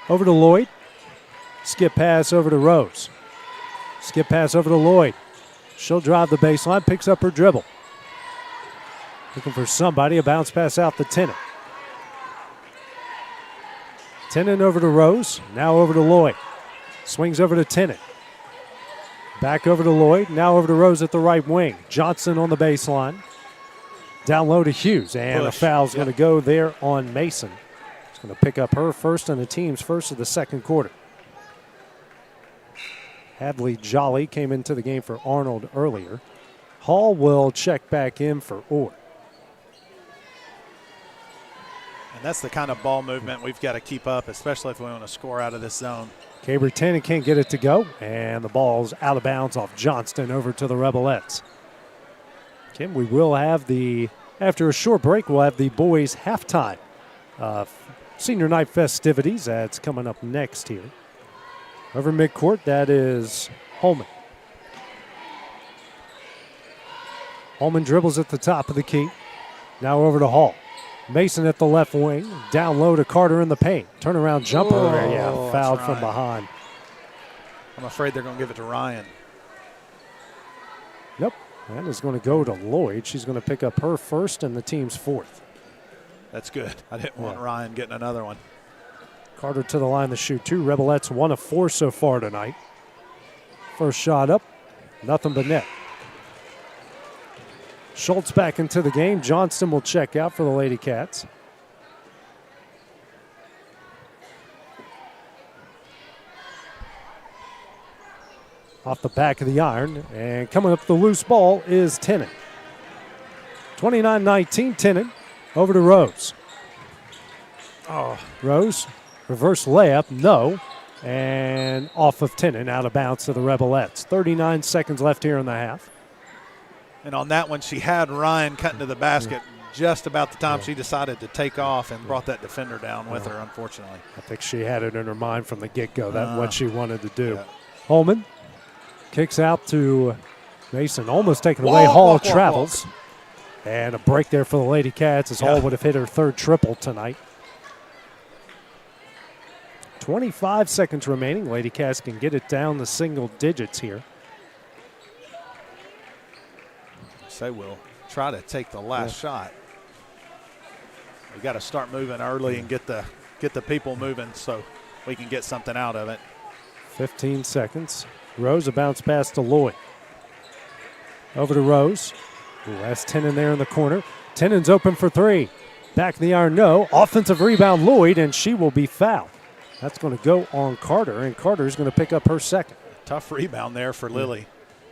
[SPEAKER 13] Over to Lloyd. Skip pass over to Rose. Skip pass over to Lloyd. She'll drive the baseline, picks up her dribble. Looking for somebody, a bounce pass out to Tennant. Tennant over to Rose, now over to Lloyd. Swings over to Tennant. Back over to Lloyd, now over to Rose at the right wing. Johnson on the baseline. Down low to Hughes, and a foul's going to go there on Mason. It's going to pick up her first and the team's first of the second quarter. Hadley Jolly came into the game for Arnold earlier. Hall will check back in for Orr.
[SPEAKER 14] And that's the kind of ball movement we've got to keep up, especially if we want to score out of this zone.
[SPEAKER 13] Caber Tennant can't get it to go, and the ball's out of bounds off Johnston over to the Rebelettes. Kim, we will have after a short break, we'll have the boys' halftime senior night festivities. That's coming up next here. Over midcourt, that is Holman. Holman dribbles at the top of the key. Now over to Hall. Mason at the left wing. Down low to Carter in the paint. Turnaround jumper. Fouled from behind.
[SPEAKER 14] I'm afraid they're going to give it to Ryan.
[SPEAKER 13] Nope. That is going to go to Lloyd. She's going to pick up her first and the team's fourth.
[SPEAKER 14] That's good. I didn't want Ryan getting another one.
[SPEAKER 13] Carter to the line to shoot 2. Rebelettes 1 of 4 so far tonight. First shot up. Nothing but net. Schultz back into the game. Johnston will check out for the Lady Cats. Off the back of the iron, and coming up the loose ball is Tennant. 29-19, Tennant over to Rose. Oh, Rose, reverse layup, no. And off of Tennant, out of bounds to the Rebelettes. 39 seconds left here in the half.
[SPEAKER 14] And on that one, she had Ryan cutting to the basket just about the time she decided to take off and brought that defender down with her, unfortunately.
[SPEAKER 13] I think she had it in her mind from the get-go, that's what she wanted to do. Yeah. Holman kicks out to Mason, almost taken away. Hall travels. And a break there for the Lady Cats as Hall would have hit her third triple tonight. 25 seconds remaining. Lady Cats can get it down to single digits here.
[SPEAKER 14] So we'll try to take the last shot. We got to start moving early and get the people moving so we can get something out of it.
[SPEAKER 13] 15 seconds. Rose, a bounce pass to Lloyd. Over to Rose. Ooh, that's Tennant there in the corner. Tennant's open for three. Back in the iron, no. Offensive rebound, Lloyd, and she will be fouled. That's going to go on Carter, and Carter's going to pick up her second.
[SPEAKER 14] Tough rebound there for Lily.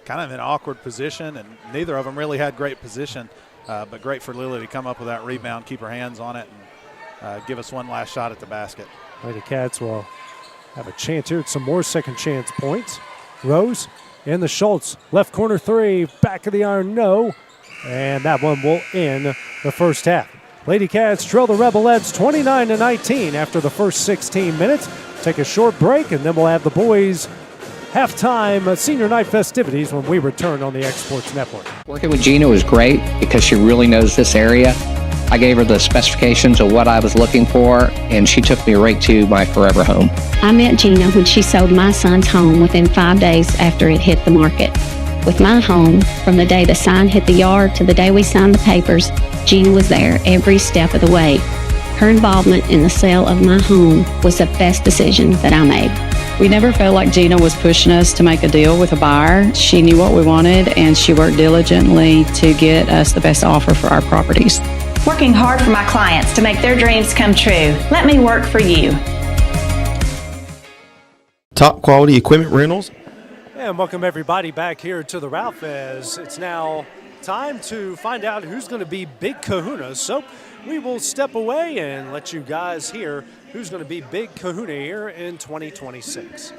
[SPEAKER 14] Kind of in an awkward position, and neither of them really had great position, but great for Lily to come up with that rebound, keep her hands on it, and give us one last shot at the basket.
[SPEAKER 13] Lady Cats will have a chance here at some more second chance points. Rose in the Schultz. Left corner three. Back of the iron, no. And that one will end the first half. Lady Cats trail the Rebelettes 29-19 after the first 16 minutes. Take a short break, and then we'll have the boys' halftime senior night festivities when we return on the Exports Network.
[SPEAKER 20] Working with Gina was great because she really knows this area. I gave her the specifications of what I was looking for, and she took me right to my forever home.
[SPEAKER 21] I met Gina when she sold my son's home within 5 days after it hit the market. With my home, from the day the sign hit the yard to the day we signed the papers, Gina was there every step of the way. Her involvement in the sale of my home was the best decision that I made.
[SPEAKER 22] We never felt like Gina was pushing us to make a deal with a buyer. She knew what we wanted, and she worked diligently to get us the best offer for our properties.
[SPEAKER 23] Working hard for my clients to make their dreams come true. Let me work for you.
[SPEAKER 24] Top quality equipment rentals.
[SPEAKER 13] And welcome everybody back here to the Ralph, as it's now time to find out who's going to be big kahunas. So we will step away and let you guys hear who's going to be big kahuna here in 2026.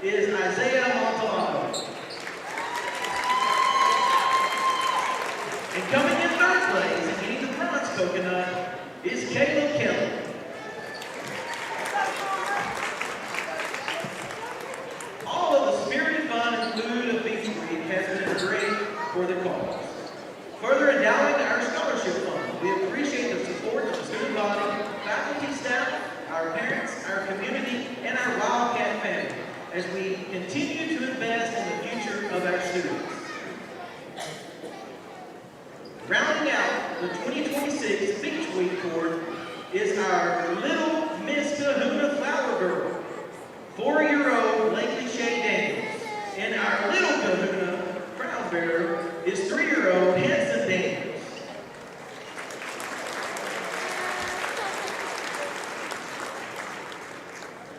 [SPEAKER 2] is Isaiah Montalano. And coming in third place and getting the bronze coconut is Caleb Kelly. All of the spirited fun and food of Beach Week has been great for the cause. Further endowing our scholarship fund, we appreciate the support of the student body, faculty, staff, our parents, our community, and our Wildcat family as we continue to invest in the future of our students. Rounding out the 2026 Beach Week Tour is our Little Miss Kahuna Flower Girl, 4-year-old Lakely Shay Daniels, and our Little Kahuna Crown Bearer is 3-year-old Hanson Daniels.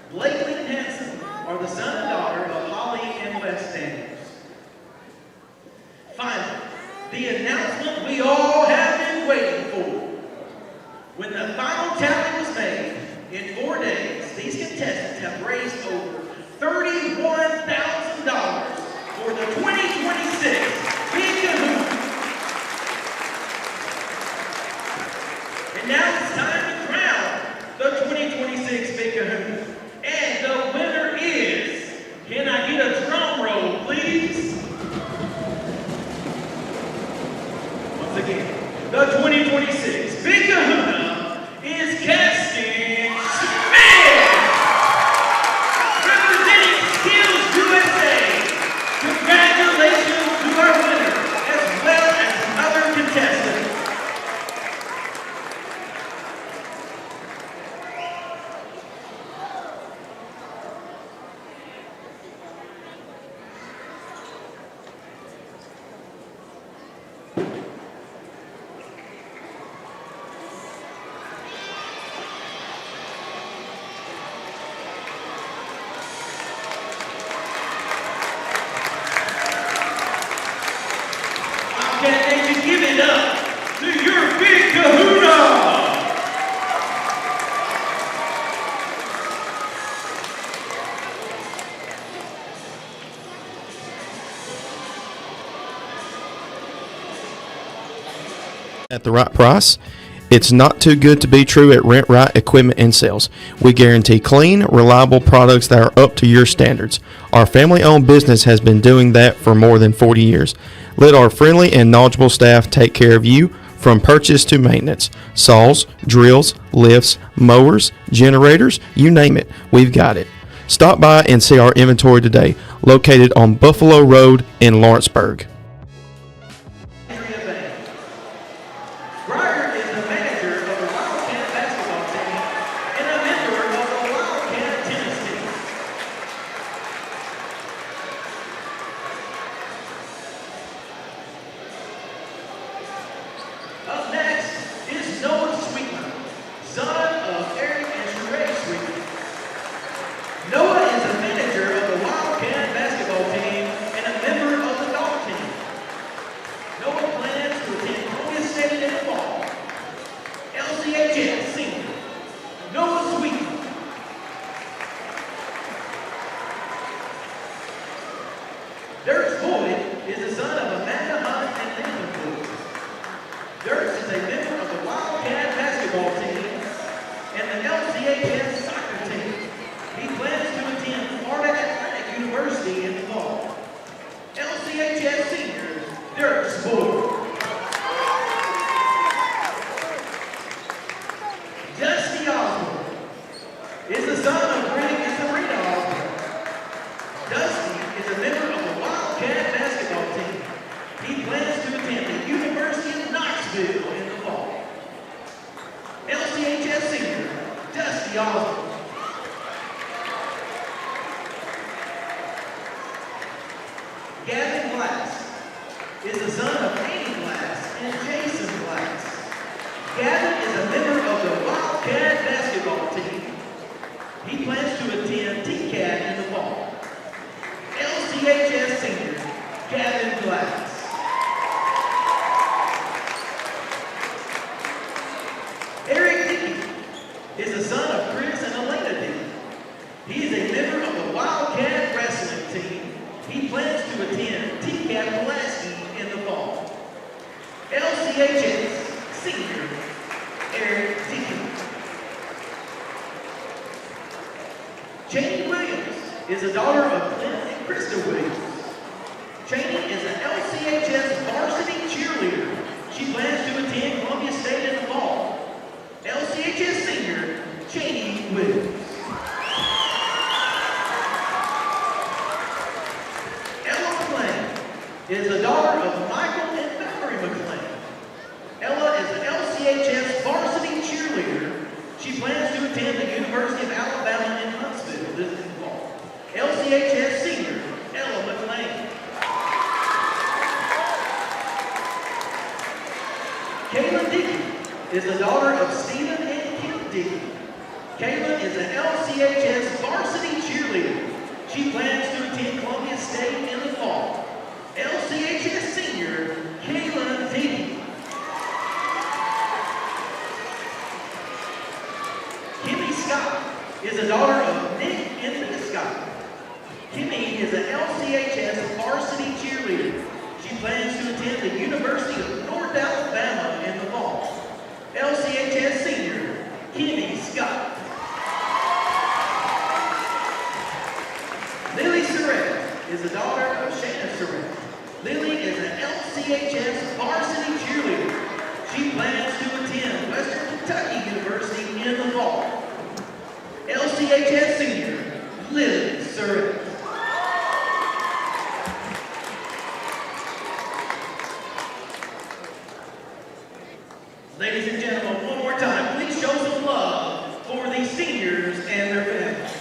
[SPEAKER 2] Blakely and Hanson are the son and daughter of Holly and Wes Daniels. Finally, the announcement we all have been waiting for. When the final tally was made, in 4 days, these contestants have raised over $31,000 for the 2026 Big Kahuna. And now it's time to crown the 2026 Big Kahuna. And the winner is, can I get a drum roll, please? Once again, the 2026 Big Kahuna is Casting Smith! Representing Skills USA! Congratulations to our winner, as well as other contestants. Give it up to your Big Kahuna!
[SPEAKER 24] At the right price. It's not too good to be true at Rent Right Equipment and Sales. We guarantee clean, reliable products that are up to your standards. Our family-owned business has been doing that for more than 40 years. Let our friendly and knowledgeable staff take care of you from purchase to maintenance. Saws, drills, lifts, mowers, generators, you name it, we've got it. Stop by and see our inventory today, located on Buffalo Road in Lawrenceburg.
[SPEAKER 2] Is the son of Chris and Elena Dickey. He is a member of the Wildcat Wrestling LCHS senior Eric Deacon. Janie Williams is a daughter of Glenn and Krista Williams. Janie is an LCHS varsity cheerleader. She plans to attend Columbia State in the fall. LCHS senior Janie Williams. Ella McClain is the daughter of Michael and Valerie McClain. Ella is an LCHS varsity cheerleader. She plans to attend the University of Alabama in Huntsville this fall. LCHS senior Ella McClain. Kaylin Dickey is the daughter of Stephen and Kim Dickey. Kaylin is an LCHS varsity cheerleader. She plans to attend Columbia State in the fall. LCHS senior Kaylin Dickey. Kimmy Scott is the daughter of Nick and Linda Scott. Kimmy is an LCHS varsity cheerleader. She plans to attend the University of North Alabama in the fall. LCHS senior Kimmy Scott. Lily Surratt is the daughter of Shanna Surratt. Lily is an LCHS varsity cheerleader. She plans to attend Western Kentucky University in the fall. LCHS senior Lily Surratt. Ladies and gentlemen, one more time, please show some love for these seniors and their families.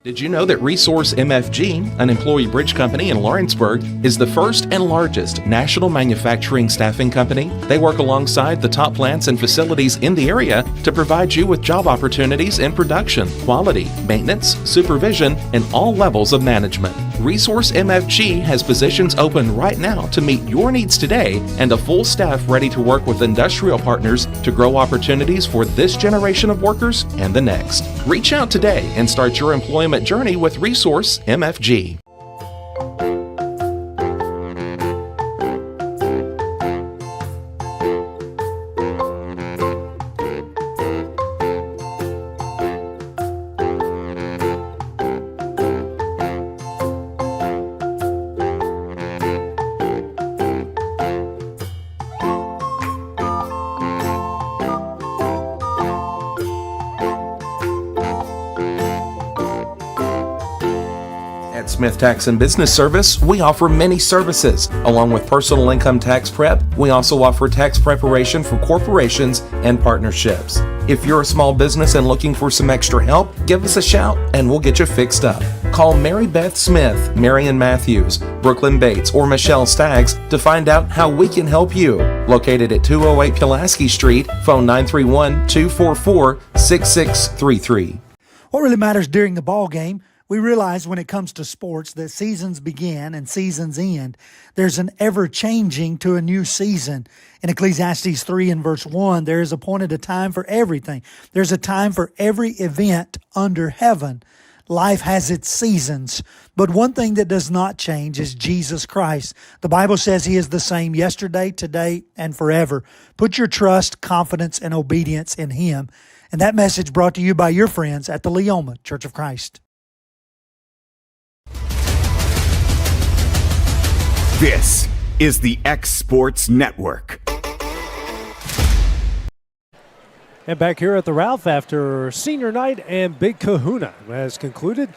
[SPEAKER 1] Did you know that Resource MFG, an employee bridge company in Lawrenceburg, is the first and largest national manufacturing staffing company? They work alongside the top plants and facilities in the area to provide you with job opportunities in production, quality, maintenance, supervision, and all levels of management. Resource MFG has positions open right now to meet your needs today and a full staff ready to work with industrial partners to grow opportunities for this generation of workers and the next. Reach out today and start your employment journey with Resource MFG. Smith Tax and Business Service, we offer many services. Along with personal income tax prep, we also offer tax preparation for corporations and partnerships. If you're a small business and looking for some extra help, give us a shout and we'll get you fixed up. Call Mary Beth Smith, Marion Matthews, Brooklyn Bates, or Michelle Staggs to find out how we can help you. Located at 208 Pulaski Street, phone 931-244-6633.
[SPEAKER 3] What really matters during the ball game? We realize when it comes to sports that seasons begin and seasons end. There's an ever-changing to a new season. In Ecclesiastes 3 and verse 1, there is appointed a time for everything. There's a time for every event under heaven. Life has its seasons. But one thing that does not change is Jesus Christ. The Bible says He is the same yesterday, today, and forever. Put your trust, confidence, and obedience in Him. And that message brought to you by your friends at the Leoma Church of Christ.
[SPEAKER 12] This is the X Sports Network.
[SPEAKER 13] And back here at the Ralph after senior night and Big Kahuna has concluded.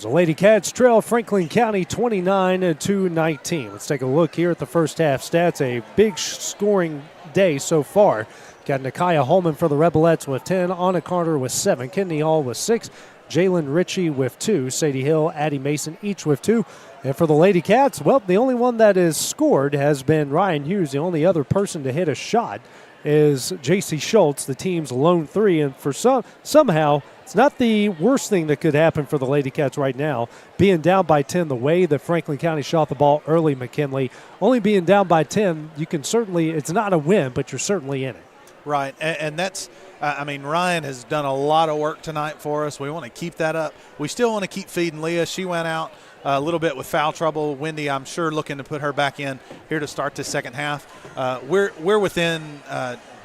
[SPEAKER 13] The Lady Cats trail Franklin County 29-19. Let's take a look here at the first half stats. A big scoring day so far. Got Nakia Holman for the Rebelettes with 10, Anna Carter with 7, Kidney Hall with 6, Jalen Ritchie with 2, Sadie Hill, Addie Mason each with 2. And for the Lady Cats, well, the only one that is scored has been Ryan Hughes. The only other person to hit a shot is J.C. Schultz, the team's lone 3. And for somehow, it's not the worst thing that could happen for the Lady Cats right now. Being down by 10, the way that Franklin County shot the ball early, McKinley, only being down by 10, you can certainly, it's not a win, but you're certainly in it.
[SPEAKER 14] Right, and that's, I mean, Ryan has done a lot of work tonight for us. We want to keep that up. We still want to keep feeding Leah. She went out a little bit with foul trouble. Wendy, I'm sure, looking to put her back in here to start this second half. We're within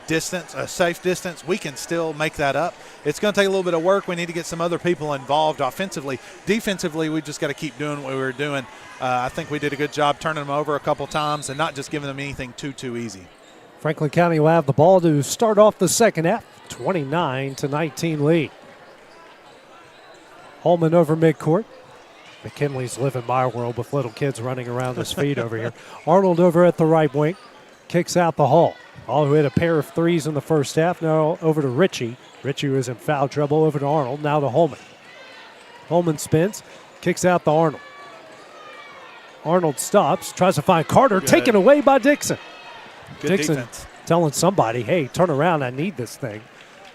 [SPEAKER 14] distance, a safe distance. We can still make that up. It's going to take a little bit of work. We need to get some other people involved offensively. Defensively, we just got to keep doing what we were doing. I think we did a good job turning them over a couple times and not just giving them anything too easy.
[SPEAKER 13] Franklin County will have the ball to start off the second half, 29-19 lead. Holman over midcourt. McKinley's living my world with little kids running around his feet over here. Arnold over at the right wing, kicks out the Hall. Hall, who hit a pair of threes in the first half, now over to Ritchie. Ritchie was in foul trouble, over to Arnold, now to Holman. Holman spins, kicks out to Arnold. Arnold stops, tries to find Carter, taken away by Dixon.
[SPEAKER 14] Good
[SPEAKER 13] Dixon
[SPEAKER 14] defense.
[SPEAKER 13] Telling somebody, hey, turn around, I need this thing.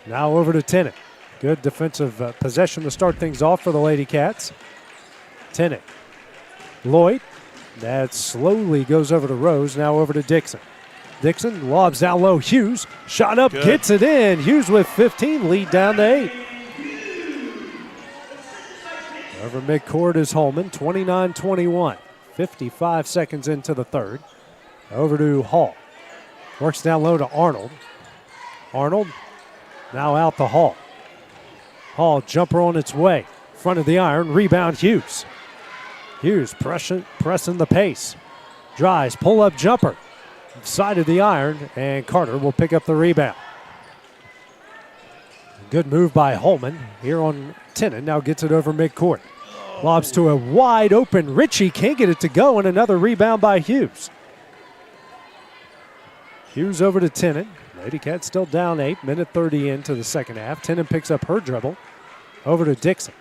[SPEAKER 13] Now over to Tennant. Good defensive possession to start things off for the Lady Cats. Tennant. Lloyd. That slowly goes over to Rose, now over to Dixon. Dixon lobs down low. Hughes, shot up, gets it in. Hughes with 15, lead down to 8. Over midcourt is Holman, 29-21. 55 seconds into the third. Over to Hall. Works down low to Arnold. Arnold now out to Hall. Hall, jumper on its way. Front of the iron, rebound Hughes. Hughes pressing the pace. Drives, pull-up jumper. Side of the iron, and Carter will pick up the rebound. Good move by Holman here on Tennant. Now gets it over midcourt. Lobs to a wide open Ritchie. Can't get it to go, and another rebound by Hughes. Hughes over to Tennant. Lady Cats still down 8. Minute 30 into the second half. Tennant picks up her dribble. Over to Dixon.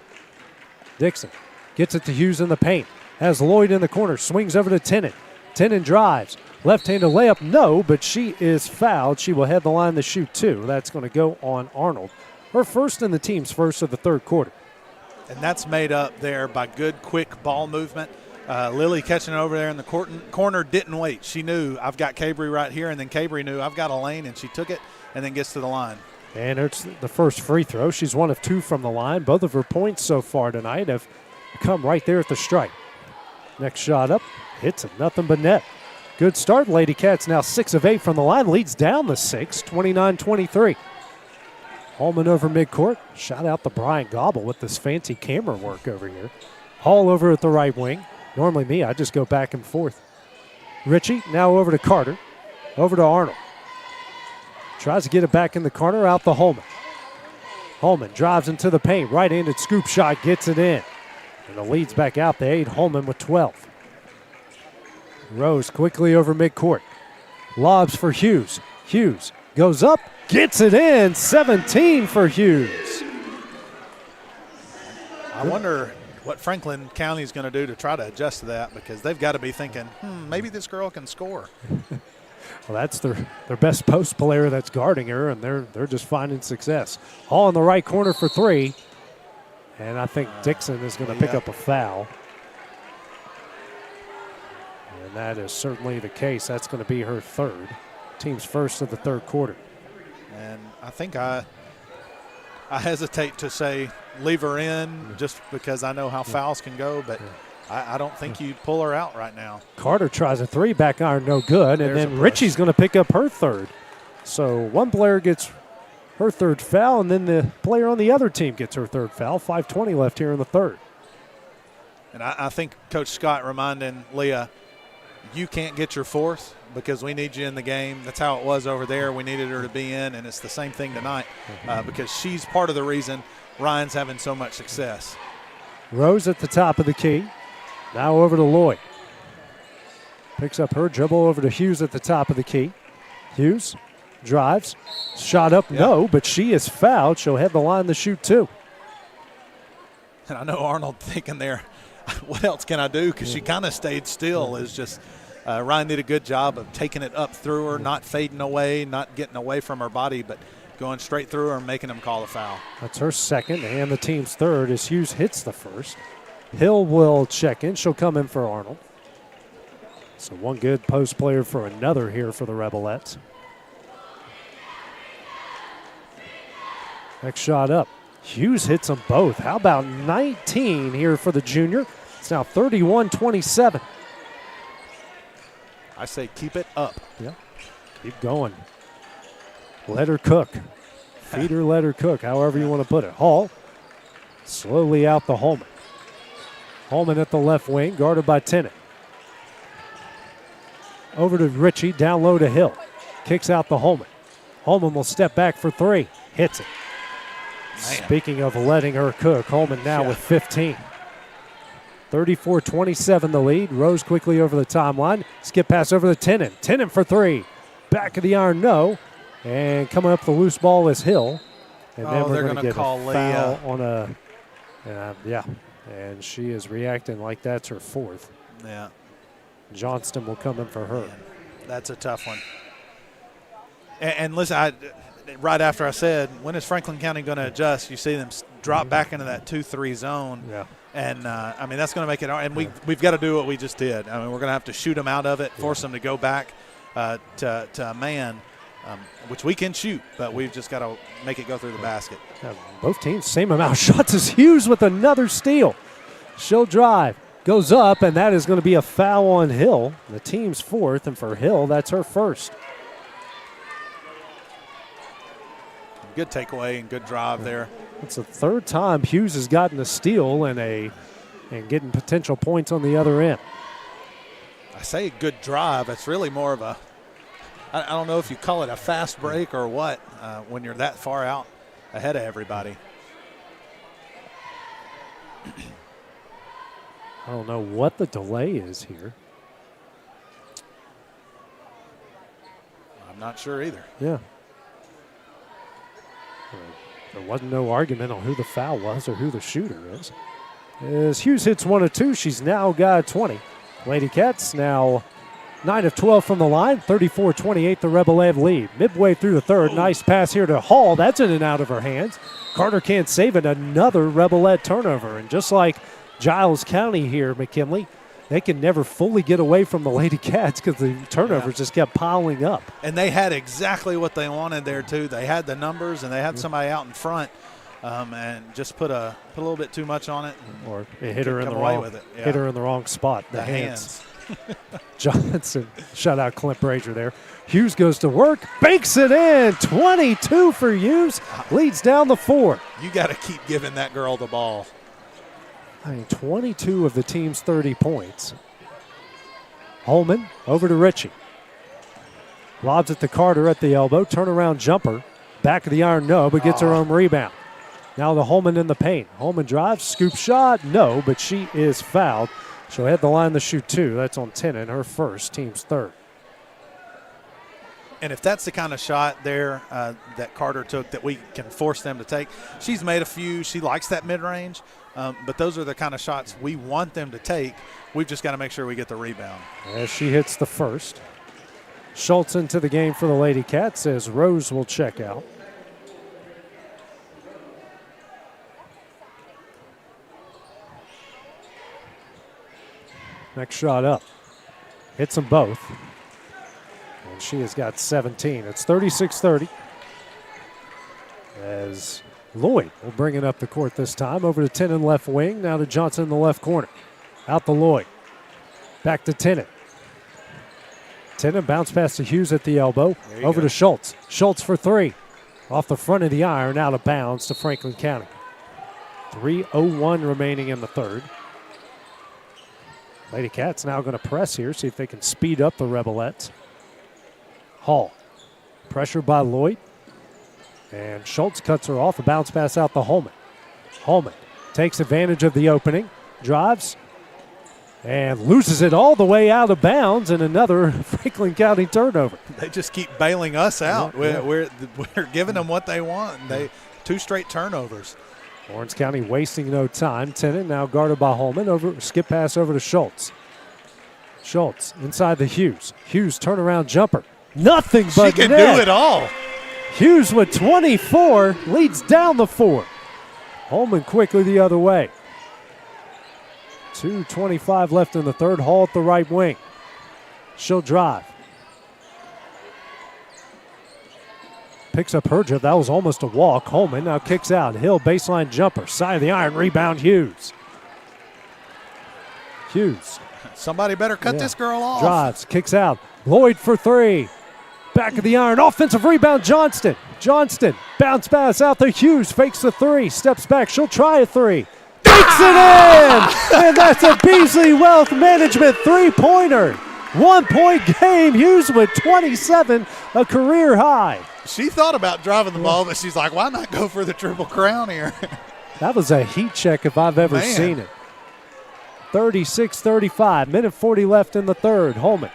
[SPEAKER 13] Dixon gets it to Hughes in the paint. Has Lloyd in the corner. Swings over to Tennant. Tennant drives. Left-handed layup, no, but she is fouled. She will head the line to shoot 2. That's going to go on Arnold. Her first and the team's first of the third quarter.
[SPEAKER 14] And that's made up there by good, quick ball movement. Lily catching it over there in the corner didn't wait. She knew I've got Cabry right here, and then Cabry knew I've got a lane, and she took it and then gets to the line.
[SPEAKER 13] And it's the first free throw. She's 1 of 2 from the line. Both of her points so far tonight have come right there at the stripe. Next shot up, hits it, nothing but net. Good start. Lady Cats now 6 of 8 from the line. Leads down the 6, 29-23. Holman over midcourt. Shot out to Brian Gobble with this fancy camera work over here. Hall over at the right wing. Normally me, I just go back and forth. Ritchie now over to Carter. Over to Arnold. Tries to get it back in the corner, out to Holman. Holman drives into the paint. Right-handed scoop shot, gets it in. And the lead's back out to 8. Holman with 12. Rose quickly over midcourt. Lobs for Hughes. Hughes goes up, gets it in. 17 for Hughes.
[SPEAKER 14] I wonder what Franklin County is going to do to try to adjust to that, because they've got to be thinking, maybe this girl can score.
[SPEAKER 13] Well, that's their best post player that's guarding her, and they're just finding success. Hall in the right corner for 3. And I think Dixon is going to pick up a foul. And that is certainly the case. That's going to be her third. Team's first of the third quarter.
[SPEAKER 14] And I think I hesitate to say leave her in just because I know how fouls can go, but I don't think you pull her out right now.
[SPEAKER 13] Carter tries a 3, back iron, no good. And then Ritchie's going to pick up her third. So one player gets her third foul, and then the player on the other team gets her third foul. 5:20 left here in the third.
[SPEAKER 14] And I think Coach Scott reminding Leah, you can't get your fourth because we need you in the game. That's how it was over there. We needed her to be in, and it's the same thing tonight because she's part of the reason Ryan's having so much success.
[SPEAKER 13] Rose at the top of the key. Now over to Lloyd. Picks up her dribble over to Hughes at the top of the key. Hughes drives. Shot up, no, but she is fouled. She'll head the line to shoot 2.
[SPEAKER 14] And I know Arnold thinking there, what else can I do? Because she kind of stayed still. Is just Ryan did a good job of taking it up through her, not fading away, not getting away from her body, but going straight through her and making them call a foul.
[SPEAKER 13] That's her second and the team's third as Hughes hits the first. Hill will check in. She'll come in for Arnold. So one good post player for another here for the Rebelettes. Next shot up. Hughes hits them both. How about 19 here for the junior? It's now 31-27.
[SPEAKER 14] I say keep it up.
[SPEAKER 13] Yeah, keep going. Let her cook. Feed her, let her cook, however you want to put it. Hall slowly out the Holman. Holman at the left wing, guarded by Tennant. Over to Ritchie, down low to Hill. Kicks out the Holman. Holman will step back for three. Hits it. Man. Speaking of letting her cook, Holman now with 15. 34-27 the lead. Rose quickly over the timeline. Skip pass over to Tennant. Tennant for three. Back of the iron, no. And coming up the loose ball is Hill. And then we're going to get a foul on a, and she is reacting like that's her fourth.
[SPEAKER 14] Yeah.
[SPEAKER 13] Johnston will come in for her.
[SPEAKER 14] Man, that's a tough one. And listen, right after I said, when is Franklin County going to adjust? You see them drop back into that 2-3 zone.
[SPEAKER 13] Yeah.
[SPEAKER 14] And, that's going to make it hard. And we've got to do what we just did. I mean, we're going to have to shoot them out of it, force them to go back to a man, which we can shoot, but we've just got to make it go through the basket.
[SPEAKER 13] Yeah, both teams, same amount of shots as Hughes with another steal. She'll drive. Goes up, and that is going to be a foul on Hill. The team's fourth, and for Hill, that's her first.
[SPEAKER 14] Good takeaway and good drive there.
[SPEAKER 13] It's the third time Hughes has gotten a steal and getting potential points on the other end.
[SPEAKER 14] I say good drive. It's really more of a, I don't know if you call it a fast break or what, when you're that far out ahead of everybody.
[SPEAKER 13] I don't know what the delay is here.
[SPEAKER 14] I'm not sure either.
[SPEAKER 13] Yeah. There wasn't no argument on who the foul was or who the shooter is. As Hughes hits 1 of 2, she's now got 20. Lady Cats now 9 of 12 from the line, 34-28 the Rebel Ed lead. Midway through the third, nice pass here to Hall. That's in and out of her hands. Carter can't save it. Another Rebel Ed turnover. And just like Giles County here, McKinley, they can never fully get away from the Lady Cats because the turnovers just kept piling up.
[SPEAKER 14] And they had exactly what they wanted there, too. They had the numbers, and they had somebody out in front and just put a little bit too much on it.
[SPEAKER 13] Or it hit her in the wrong spot, the hands. Johnson shut out Clint Brazier there. Hughes goes to work, banks it in. 22 for Hughes, leads down the 4.
[SPEAKER 14] You got to keep giving that girl the ball.
[SPEAKER 13] 22 of the team's 30 points. Holman over to Ritchie. Lobs it to Carter at the elbow. Turnaround jumper. Back of the iron, no, but gets her own rebound. Now the Holman in the paint. Holman drives, scoop shot, no, but she is fouled. She'll head the line to shoot 2. That's on Tennant, her first, team's third.
[SPEAKER 14] And if that's the kind of shot there that Carter took that we can force them to take, she's made a few. She likes that mid-range, but those are the kind of shots we want them to take. We've just got to make sure we get the rebound.
[SPEAKER 13] As she hits the first. Schultz into the game for the Lady Cats as Rose will check out. Next shot up. Hits them both. And she has got 17. It's 36-30. As Lloyd will bring it up the court this time. Over to Tennant left wing. Now to Johnson in the left corner. Out to Lloyd. Back to Tennant. Tennant bounce pass to Hughes at the elbow. Over to Schultz. Schultz for 3. Off the front of the iron. Out of bounds to Franklin County. 3:01 remaining in the third. Lady Cats now going to press here, see if they can speed up the Rebelettes. Hall. Pressure by Lloyd. And Schultz cuts her off. A bounce pass out to Holman. Holman takes advantage of the opening. Drives. And loses it all the way out of bounds. And another Franklin County turnover.
[SPEAKER 14] They just keep bailing us out. Yeah, we're giving them what they want. And 2 straight turnovers.
[SPEAKER 13] Lawrence County wasting no time. Tennant now guarded by Holman. Skip pass over to Schultz. Schultz inside the Hughes. Hughes turnaround jumper. Nothing but
[SPEAKER 14] she can
[SPEAKER 13] net.
[SPEAKER 14] do it all.
[SPEAKER 13] Hughes with 24 leads down the 4. Holman quickly the other way. 2:25 left in the third. Hall at the right wing. She'll drive. picks up her jump. That was almost a walk. Holman now kicks out. Hill baseline jumper. Side of the iron. Rebound Hughes. Hughes.
[SPEAKER 14] Somebody better cut this girl off.
[SPEAKER 13] Drives. Kicks out. Lloyd for three. Back of the iron. Offensive rebound. Johnston. Bounce pass out there. Hughes fakes the three. Steps back. She'll try a three. Takes it in! And that's a Beasley Wealth Management three-pointer. 1 point game. Hughes with 27, a career high.
[SPEAKER 14] She thought about driving the ball, but she's like, why not go for the Triple Crown here?
[SPEAKER 13] That was a heat check if I've ever seen it. 36-35, minute 40 left in the third. Holman.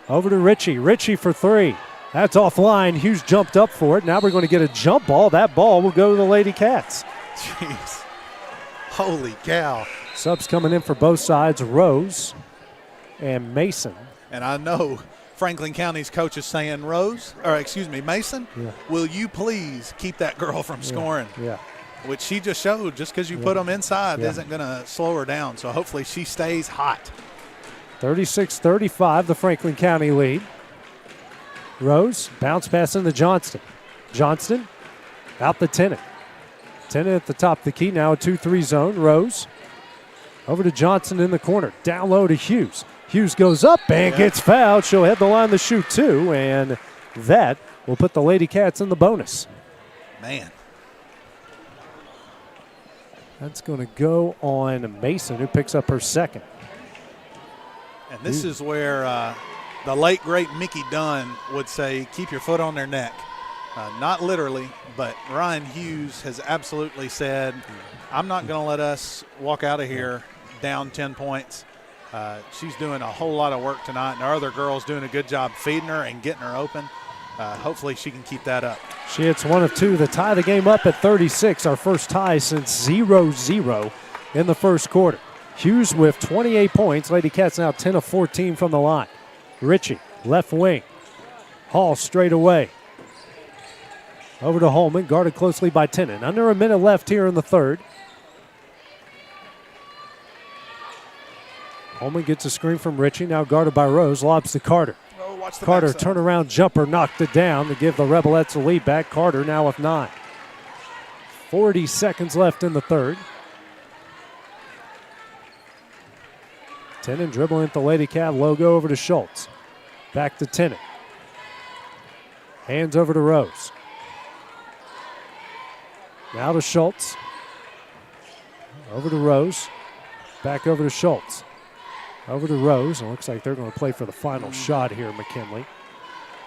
[SPEAKER 13] Over to Ritchie. Ritchie for three. That's offline. Hughes jumped up for it. Now we're going to get a jump ball. That ball will go to the Lady Cats.
[SPEAKER 14] Jeez. Holy cow.
[SPEAKER 13] Subs coming in for both sides. Rose and Mason.
[SPEAKER 14] And I know Franklin County's coach is saying, Mason, will you please keep that girl from scoring?
[SPEAKER 13] Yeah.
[SPEAKER 14] Which she just showed, just because you put them inside isn't going to slow her down. So hopefully she stays hot.
[SPEAKER 13] 36-35, the Franklin County lead. Rose, bounce pass into Johnston. Johnston, out the Tennant. Tennant at the top of the key, now a 2-3 zone. Rose, over to Johnson in the corner. Down low to Hughes. Hughes goes up and gets fouled. She'll head the line to shoot two, and that will put the Lady Cats in the bonus.
[SPEAKER 14] Man.
[SPEAKER 13] That's going to go on Mason, who picks up her second.
[SPEAKER 14] And this is where the late, great Mickey Dunn would say, keep your foot on their neck. Not literally, but Ryan Hughes has absolutely said, I'm not going to let us walk out of here down 10 points. She's doing a whole lot of work tonight, and our other girl's doing a good job feeding her and getting her open. Hopefully she can keep that up.
[SPEAKER 13] She hits one of two to tie the game up at 36, our first tie since 0-0 in the first quarter. Hughes with 28 points. Lady Cats now 10 of 14 from the line. Ritchie, left wing. Hall straight away. Over to Holman, guarded closely by Tennant. Under a minute left here in the third. Holman gets a screen from Ritchie, now guarded by Rose, lobs to Carter. Carter turnaround jumper, knocked it down to give the Rebelettes a lead back. Carter now with 9. 40 seconds left in the third. Tennant dribbling at the Lady Cat logo over to Schultz. Back to Tennant. Hands over to Rose. Now to Schultz. Over to Rose. Back over to Schultz. Over to Rose. It looks like they're going to play for the final shot here, McKinley.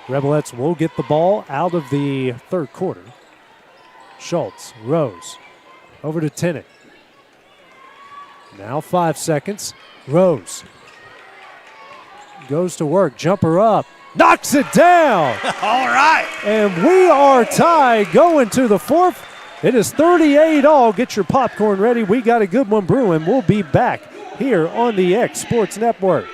[SPEAKER 13] Rebelettes will get the ball out of the third quarter. Schultz, Rose. Over to Tennant. Now 5 seconds. Rose goes to work. Jumper up. Knocks it down.
[SPEAKER 14] All right.
[SPEAKER 13] And we are tied going to the fourth. It is 38 all. Get your popcorn ready. We got a good one brewing. We'll be back here on the X Sports Network.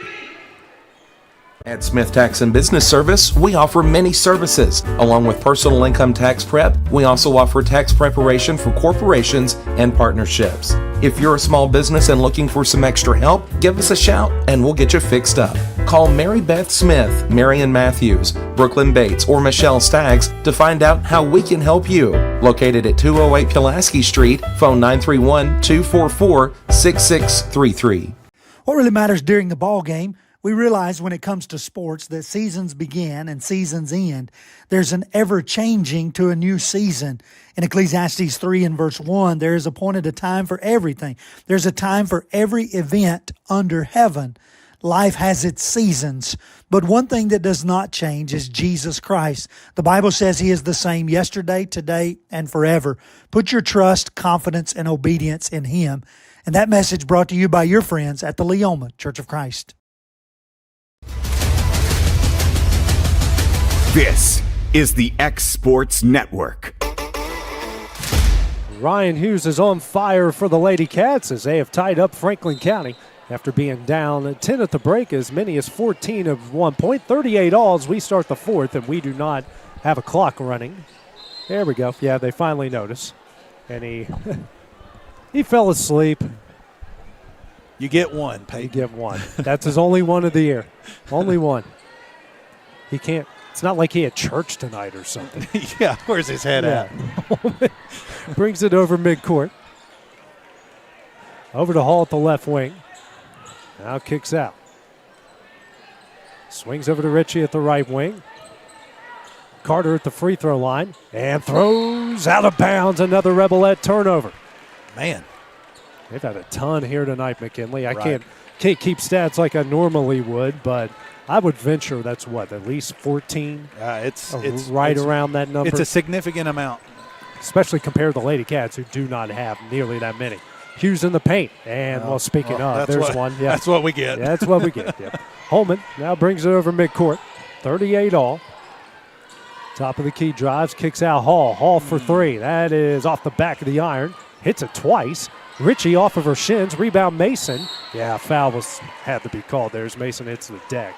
[SPEAKER 1] At Smith Tax and Business Service, we offer many services. Along with personal income tax prep, we also offer tax preparation for corporations and partnerships. If you're a small business and looking for some extra help, give us a shout and we'll get you fixed up. Call Mary Beth Smith, Marion Matthews, Brooklyn Bates, or Michelle Staggs to find out how we can help you. Located at 208 Pulaski Street, phone 931-244-6633.
[SPEAKER 3] What really matters during the ball game, we realize when it comes to sports that seasons begin and seasons end. There's an ever-changing to a new season. In Ecclesiastes 3 and verse 1, there is appointed a time for everything. There's a time for every event under heaven. Life has its seasons. But one thing that does not change is Jesus Christ. The Bible says He is the same yesterday, today, and forever. Put your trust, confidence, and obedience in Him. And that message brought to you by your friends at the Leoma Church of Christ.
[SPEAKER 12] This is the X Sports Network.
[SPEAKER 13] Ryan Hughes is on fire for the Lady Cats as they have tied up Franklin County after being down 10 at the break, as many as 14 of 1 point. 38 all as we start the fourth, and we do not have a clock running. There we go. Yeah, they finally notice. And he fell asleep.
[SPEAKER 14] You get one, Peyton.
[SPEAKER 13] You get one. That's his only one of the year. Only one. He can't It's not like he had church tonight or something.
[SPEAKER 14] Yeah, where's his head at?
[SPEAKER 13] Brings it over midcourt. Over to Hall at the left wing. Now kicks out. Swings over to Ritchie at the right wing. Carter at the free throw line. And throws out of bounds. Another Rebelette turnover.
[SPEAKER 14] Man.
[SPEAKER 13] They've had a ton here tonight, McKinley. I can't keep stats like I normally would, but I would venture that's at least 14?
[SPEAKER 14] It's
[SPEAKER 13] around that number.
[SPEAKER 14] It's a significant amount.
[SPEAKER 13] Especially compared to the Lady Cats, who do not have nearly that many. Hughes in the paint. And, speaking of, there's one. Yeah.
[SPEAKER 14] That's what we get.
[SPEAKER 13] Yeah, that's what we get. Yeah. Holman now brings it over midcourt. 38 all. Top of the key drives, kicks out Hall. Hall for three. That is off the back of the iron. Hits it twice. Ritchie off of her shins. Rebound Mason. Yeah, foul had to be called there as Mason hits the deck.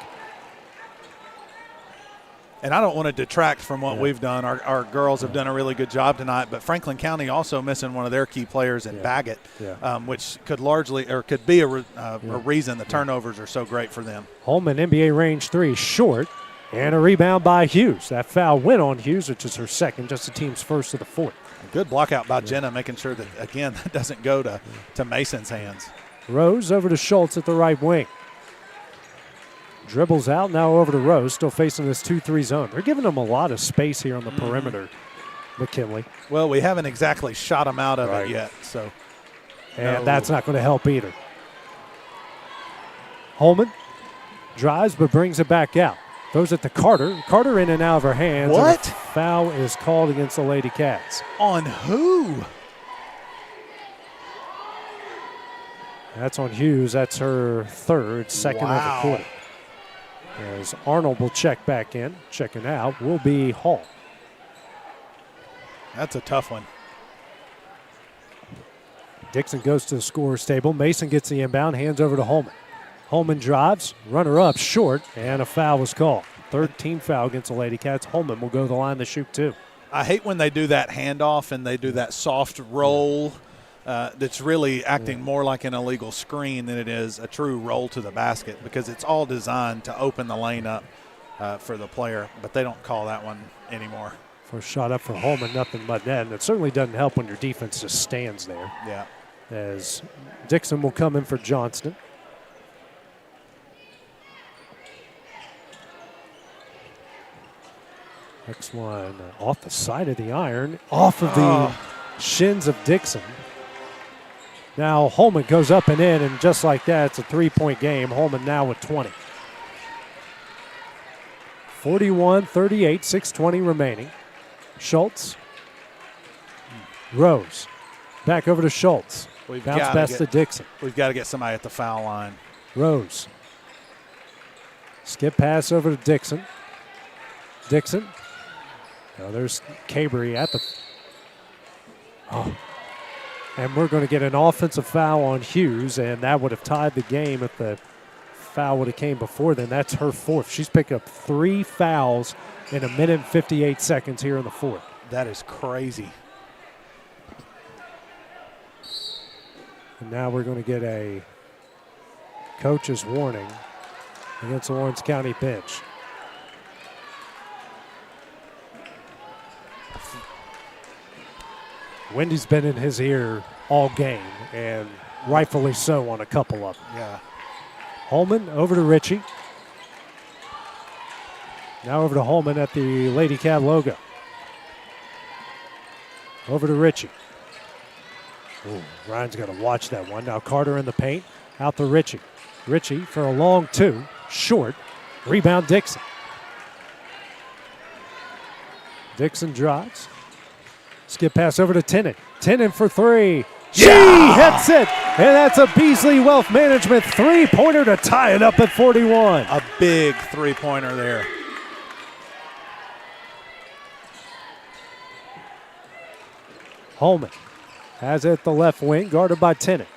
[SPEAKER 14] And I don't want to detract from what we've done. Our girls have done a really good job tonight, but Franklin County also missing one of their key players in Baggett, which could be a reason the turnovers are so great for them.
[SPEAKER 13] Holman, NBA range three, short, and a rebound by Hughes. That foul went on Hughes, which is her second, just the team's first of the fourth.
[SPEAKER 14] A good block out by Jenna, making sure that, again, that doesn't go to Mason's hands.
[SPEAKER 13] Rose over to Schultz at the right wing. Dribbles out, now over to Rose, still facing this 2-3 zone. They're giving them a lot of space here on the perimeter, McKinley.
[SPEAKER 14] Well, we haven't exactly shot them out of it yet.
[SPEAKER 13] And that's not going to help either. Holman drives but brings it back out. Throws it to Carter. Carter in and out of her hands.
[SPEAKER 14] What?
[SPEAKER 13] And a foul is called against the Lady Cats.
[SPEAKER 14] On who?
[SPEAKER 13] That's on Hughes. That's her second of the quarter. As Arnold will check back in. Checking out will be Hall.
[SPEAKER 14] That's a tough one.
[SPEAKER 13] Dixon goes to the scorer's table. Mason gets the inbound, hands over to Holman. Holman drives, runner up, short, and a foul was called. Third team foul against the Lady Cats. Holman will go to the line to shoot two.
[SPEAKER 14] I hate when they do that handoff and they do that soft roll that's really acting more like an illegal screen than it is a true roll to the basket, because it's all designed to open the lane up for the player, but they don't call that one anymore.
[SPEAKER 13] First shot up for Holman, nothing but net, and it certainly doesn't help when your defense just stands there.
[SPEAKER 14] Yeah.
[SPEAKER 13] As Dixon will come in for Johnston. Next one off the side of the iron, off of the shins of Dixon. Now Holman goes up and in, and just like that, it's a three-point game. Holman now with 20. 41-38, 6:20 remaining. Schultz. Rose. Back over to Schultz. Bounce pass to Dixon.
[SPEAKER 14] We've got to get somebody at the foul line.
[SPEAKER 13] Rose. Skip pass over to Dixon. Dixon. Now there's Cabry at the... And we're going to get an offensive foul on Hughes, and that would have tied the game if the foul would have came before then. That's her fourth. She's picked up 3 fouls in a minute and 58 seconds here in the fourth.
[SPEAKER 14] That is crazy.
[SPEAKER 13] And now we're going to get a coach's warning against the Lawrence County bench. Wendy's been in his ear all game, and rightfully so on a couple of them.
[SPEAKER 14] Yeah.
[SPEAKER 13] Holman over to Ritchie. Now over to Holman at the Lady Cat logo. Over to Ritchie. Ooh, Ryan's got to watch that one. Now Carter in the paint. Out to Ritchie. Ritchie for a long two. Short. Rebound Dixon. Dixon drives. Skip pass over to Tennant. Tennant for three. She hits it. And that's a Beasley Wealth Management three-pointer to tie it up at 41.
[SPEAKER 14] A big three-pointer there.
[SPEAKER 13] Holman has it at the left wing, guarded by Tennant.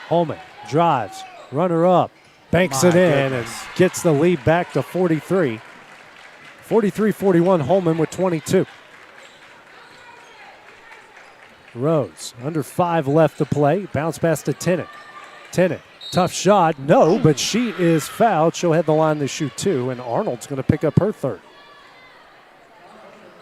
[SPEAKER 13] Holman drives, runner up, banks it in, and gets the lead back to 43. 43-41, Holman with 22. Rose, under 5 left to play. Bounce pass to Tennant. Tennant Tough shot. No, but she is fouled. She'll head the line to shoot 2, and Arnold's going to pick up her third.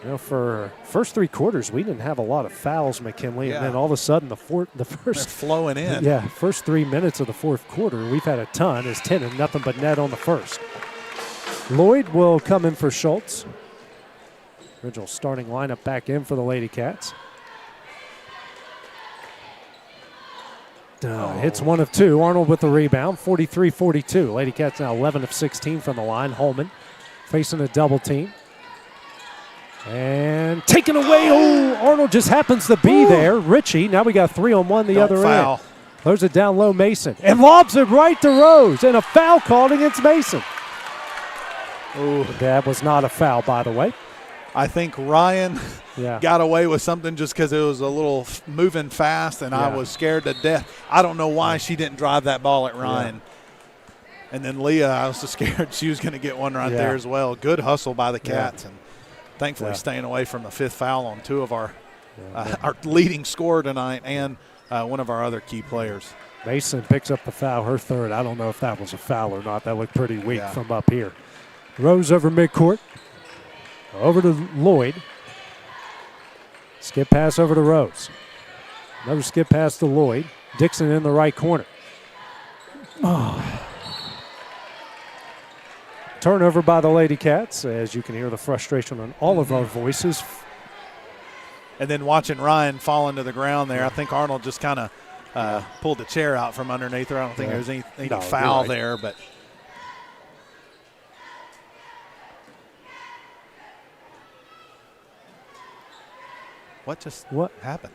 [SPEAKER 13] You know, for first 3 quarters, we didn't have a lot of fouls, McKinley, and then all of a sudden the first
[SPEAKER 14] they're flowing in.
[SPEAKER 13] Yeah, first 3 minutes of the fourth quarter, we've had a ton. As 10 and nothing but net on the first. Lloyd will come in for Schultz. Original starting lineup back in for the Lady Cats. Hits 1 of 2. Arnold with the rebound, 43-42. Lady Cats now 11 of 16 from the line. Holman facing a double team. And taken away. Oh, Arnold just happens to be there. Richie, now we got 3-on-1 the other end. Throws it down low, Mason. And lobs it right to Rose. And a foul called against Mason.
[SPEAKER 14] Ooh.
[SPEAKER 13] That was not a foul, by the way.
[SPEAKER 14] I think Ryan got away with something just because it was a little moving fast, and I was scared to death. I don't know why she didn't drive that ball at Ryan. And then Leah, I was so scared she was going to get one right there as well. Good hustle by the Cats, and thankfully staying away from the 5th foul on 2 of our leading scorer tonight and one of our other key players.
[SPEAKER 13] Mason picks up the foul, her third. I don't know if that was a foul or not. That looked pretty weak from up here. Rose over midcourt. Over to Lloyd. Skip pass over to Rose. Another skip pass to Lloyd. Dixon in the right corner. Turnover by the Lady Cats, as you can hear the frustration on all of our voices.
[SPEAKER 14] And then watching Ryan fall into the ground there, I think Arnold just kind of pulled the chair out from underneath her. I don't think there was any foul there, but. What happened?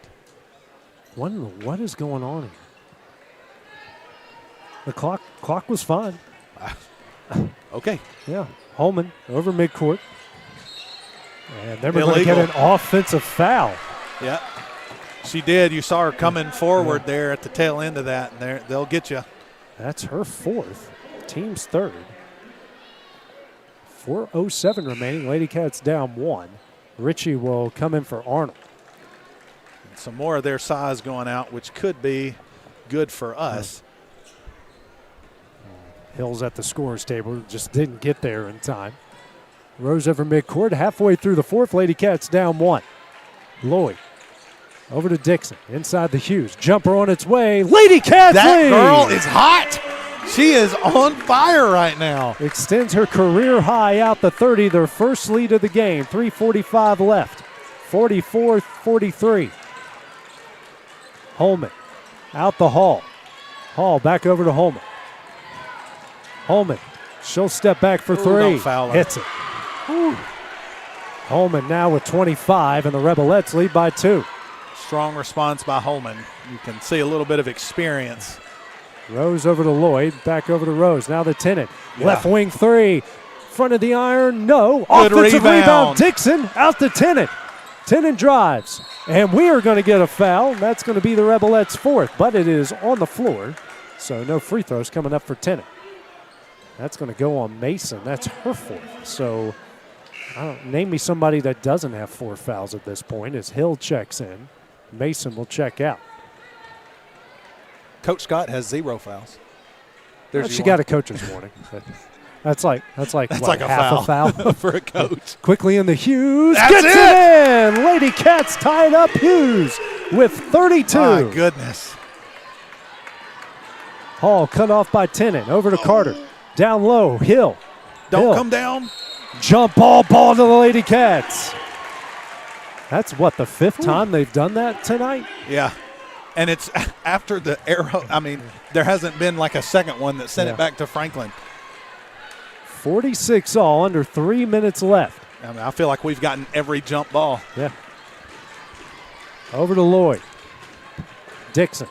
[SPEAKER 13] What is going on here? The clock was fine.
[SPEAKER 14] Okay.
[SPEAKER 13] Yeah. Holman over midcourt. And then we're going to get an offensive foul.
[SPEAKER 14] Yeah. She did. You saw her coming forward there at the tail end of that, and they'll get you.
[SPEAKER 13] That's her 4th. Team's 3rd. 4:07 remaining. Lady Cats down 1. Richie will come in for Arnold.
[SPEAKER 14] Some more of their size going out, which could be good for us.
[SPEAKER 13] Hill's at the scorer's table, just didn't get there in time. Rose over midcourt, halfway through the 4th. Lady Cats down 1. Lloyd over to Dixon, inside the Hughes. Jumper on its way. Lady Cats
[SPEAKER 14] That
[SPEAKER 13] lead!
[SPEAKER 14] girl is hot. She is on fire right now.
[SPEAKER 13] Extends her career high out the 30, their first lead of the game. 3:45 left. 44-43. Holman out the Hall. Hall back over to Holman. Holman, she'll step back for 3.
[SPEAKER 14] Don't foul her.
[SPEAKER 13] Hits it. Whew. Holman now with 25, and the Rebelettes lead by 2.
[SPEAKER 14] Strong response by Holman. You can see a little bit of experience.
[SPEAKER 13] Rose over to Lloyd, back over to Rose. Now the Tennant. Left wing 3. Front of the iron, no.
[SPEAKER 14] Good
[SPEAKER 13] Offensive
[SPEAKER 14] rebound.
[SPEAKER 13] Dixon out to Tennant. Tennant drives, and we are going to get a foul. That's going to be the Rebelettes' 4th, but it is on the floor, so no free throws coming up for Tennant. That's going to go on Mason. That's her 4th. So name me somebody that doesn't have 4 fouls at this point as Hill checks in. Mason will check out.
[SPEAKER 14] Coach Scott has 0 fouls.
[SPEAKER 13] She got a coach's warning. That's like what,
[SPEAKER 14] a
[SPEAKER 13] half
[SPEAKER 14] foul.
[SPEAKER 13] a foul
[SPEAKER 14] For a coach.
[SPEAKER 13] Quickly in the Hughes.
[SPEAKER 14] That's
[SPEAKER 13] Gets it in. Lady Cats tied up Hughes with 32.
[SPEAKER 14] My goodness.
[SPEAKER 13] Hall cut off by Tennant. Over to Carter. Down low. Hill.
[SPEAKER 14] Don't come down.
[SPEAKER 13] Jump ball to the Lady Cats. That's what, the 5th time they've done that tonight?
[SPEAKER 14] Yeah. And it's after the arrow. I mean, there hasn't been like a second one that sent it back to Franklin.
[SPEAKER 13] 46 all, under 3 minutes left.
[SPEAKER 14] I mean, I feel like we've gotten every jump ball.
[SPEAKER 13] Yeah. Over to Lloyd. Dixon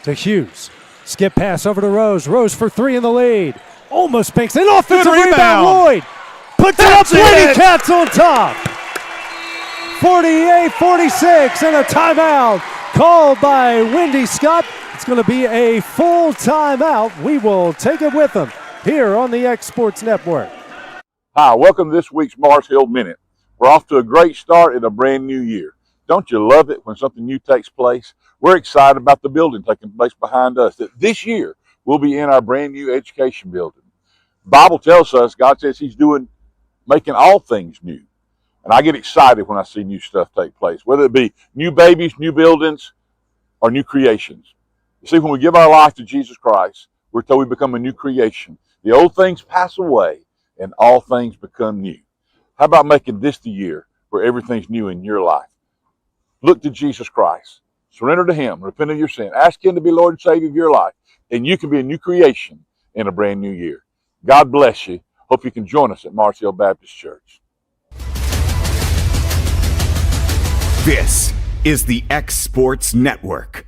[SPEAKER 13] to Hughes. Skip pass over to Rose. Rose for 3 in the lead. Almost banks an offensive rebound. Lloyd puts it up. Lady Cats on top. 48-46 and a timeout called by Wendy Scott. It's going to be a full timeout. We will take it with them here on the X Sports Network.
[SPEAKER 5] Hi, welcome to this week's Mars Hill Minute. We're off to a great start in a brand new year. Don't you love it when something new takes place? We're excited about the building taking place behind us. That this year we'll be in our brand new education building. Bible tells us, God says he's making all things new. And I get excited when I see new stuff take place, whether it be new babies, new buildings, or new creations. You see, when we give our life to Jesus Christ, we're told we become a new creation. The old things pass away and all things become new. How about making this the year where everything's new in your life? Look to Jesus Christ. Surrender to him. Repent of your sin. Ask him to be Lord and Savior of your life. And you can be a new creation in a brand new year. God bless you. Hope you can join us at Mars Hill Baptist Church.
[SPEAKER 12] This is the X Sports Network.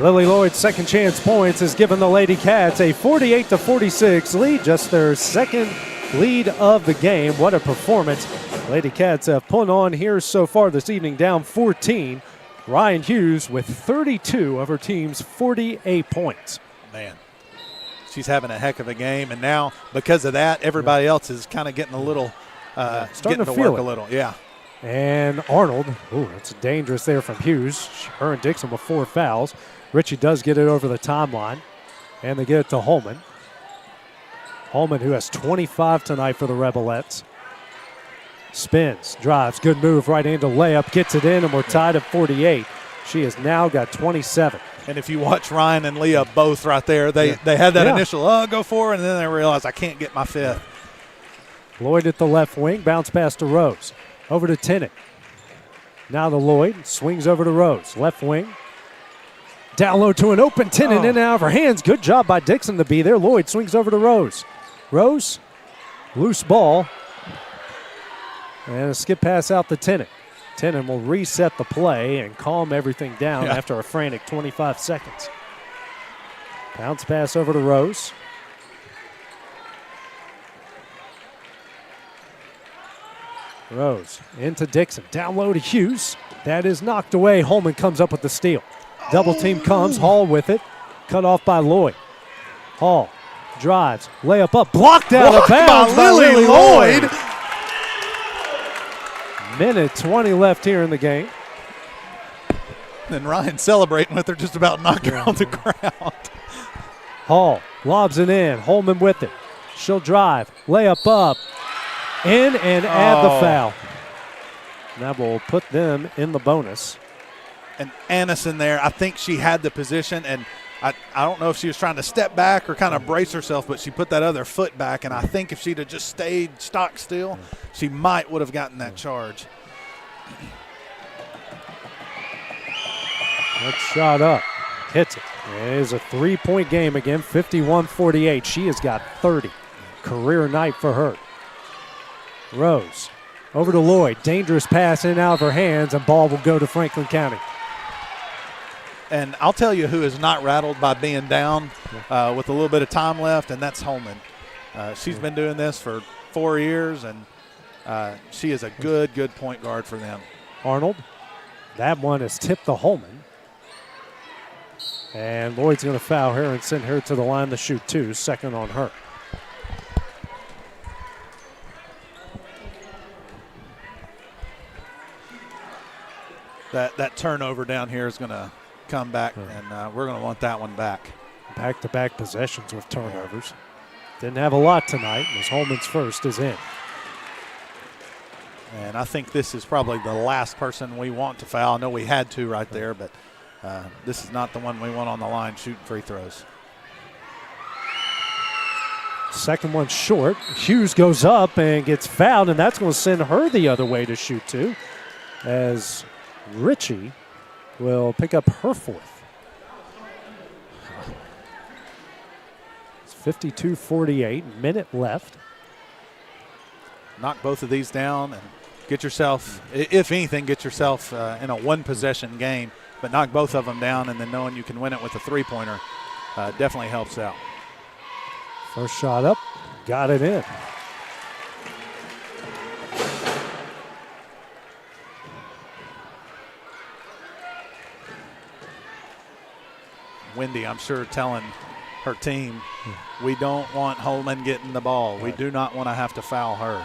[SPEAKER 13] Lily Lloyd's second chance points has given the Lady Cats a 48-46 lead, just their second lead of the game. What a performance. Lady Cats have put on here so far this evening, down 14. Ryan Hughes with 32 of her team's 48 points.
[SPEAKER 14] Man, she's having a heck of a game, and now because of that, everybody else is kind of getting a little,
[SPEAKER 13] starting to
[SPEAKER 14] feel
[SPEAKER 13] feel
[SPEAKER 14] work
[SPEAKER 13] it
[SPEAKER 14] a little. Yeah.
[SPEAKER 13] And Arnold, that's dangerous there from Hughes. Her and Dixon with 4 fouls. Richie does get it over the timeline, and they get it to Holman. Holman, who has 25 tonight for the Rebelettes. Spins, drives, good move, right into layup, gets it in, and we're tied at 48. She has now got 27.
[SPEAKER 14] And if you watch Ryan and Leah both right there, they had that initial, go for it, and then they realized I can't get my fifth.
[SPEAKER 13] Lloyd at the left wing, bounce pass to Rose. Over to Tennant. Now to Lloyd, swings over to Rose. Left wing. Down low to an open Tennant, in and out of her hands. Good job by Dixon to be there. Lloyd swings over to Rose. Rose, loose ball. And a skip pass out to Tennant. Tennant will reset the play and calm everything down after a frantic 25 seconds. Bounce pass over to Rose. Rose into Dixon. Down low to Hughes. That is knocked away. Holman comes up with the steal. Double team comes. Hall with it. Cut off by Lloyd. Hall drives. Layup up. Blocked out of bounds by Lily Lloyd. Minute 20 left here in the game.
[SPEAKER 14] And Ryan celebrating with her, just about knocked her on the ground.
[SPEAKER 13] Hall lobs it in. Holman with it. She'll drive. Layup up. In and add the foul. That will put them in the bonus.
[SPEAKER 14] And Annison there, I think she had the position, and I don't know if she was trying to step back or kind of brace herself, but she put that other foot back, and I think if she'd have just stayed stock still, she would have gotten that charge.
[SPEAKER 13] That shot up. Hits it. It is a three-point game again, 51-48. She has got 30. Career night for her. Rose over to Lloyd. Dangerous pass in and out of her hands, and ball will go to Franklin County.
[SPEAKER 14] And I'll tell you who is not rattled by being down with a little bit of time left, and that's Holman. She's been doing this for 4 years, and she is a good point guard for them.
[SPEAKER 13] Arnold, that one is tipped to Holman. And Lloyd's going to foul her and send her to the line to shoot 2, second on her.
[SPEAKER 14] That turnover down here is going to come back, and we're going to want that one back.
[SPEAKER 13] Back-to-back possessions with turnovers. Didn't have a lot tonight, as Holman's first is in.
[SPEAKER 14] And I think this is probably the last person we want to foul. I know we had to right there, but this is not the one we want on the line shooting free throws.
[SPEAKER 13] Second one short. Hughes goes up and gets fouled, and that's going to send her the other way to shoot 2, as Richie will pick up her 4th. It's 52-48, minute left.
[SPEAKER 14] Knock both of these down and get yourself, if anything, get yourself in a one-possession game, but knock both of them down, and then knowing you can win it with a three-pointer definitely helps out.
[SPEAKER 13] First shot up, got it in.
[SPEAKER 14] Wendy, I'm sure, telling her team, we don't want Holman getting the ball. We do not want to have to foul her.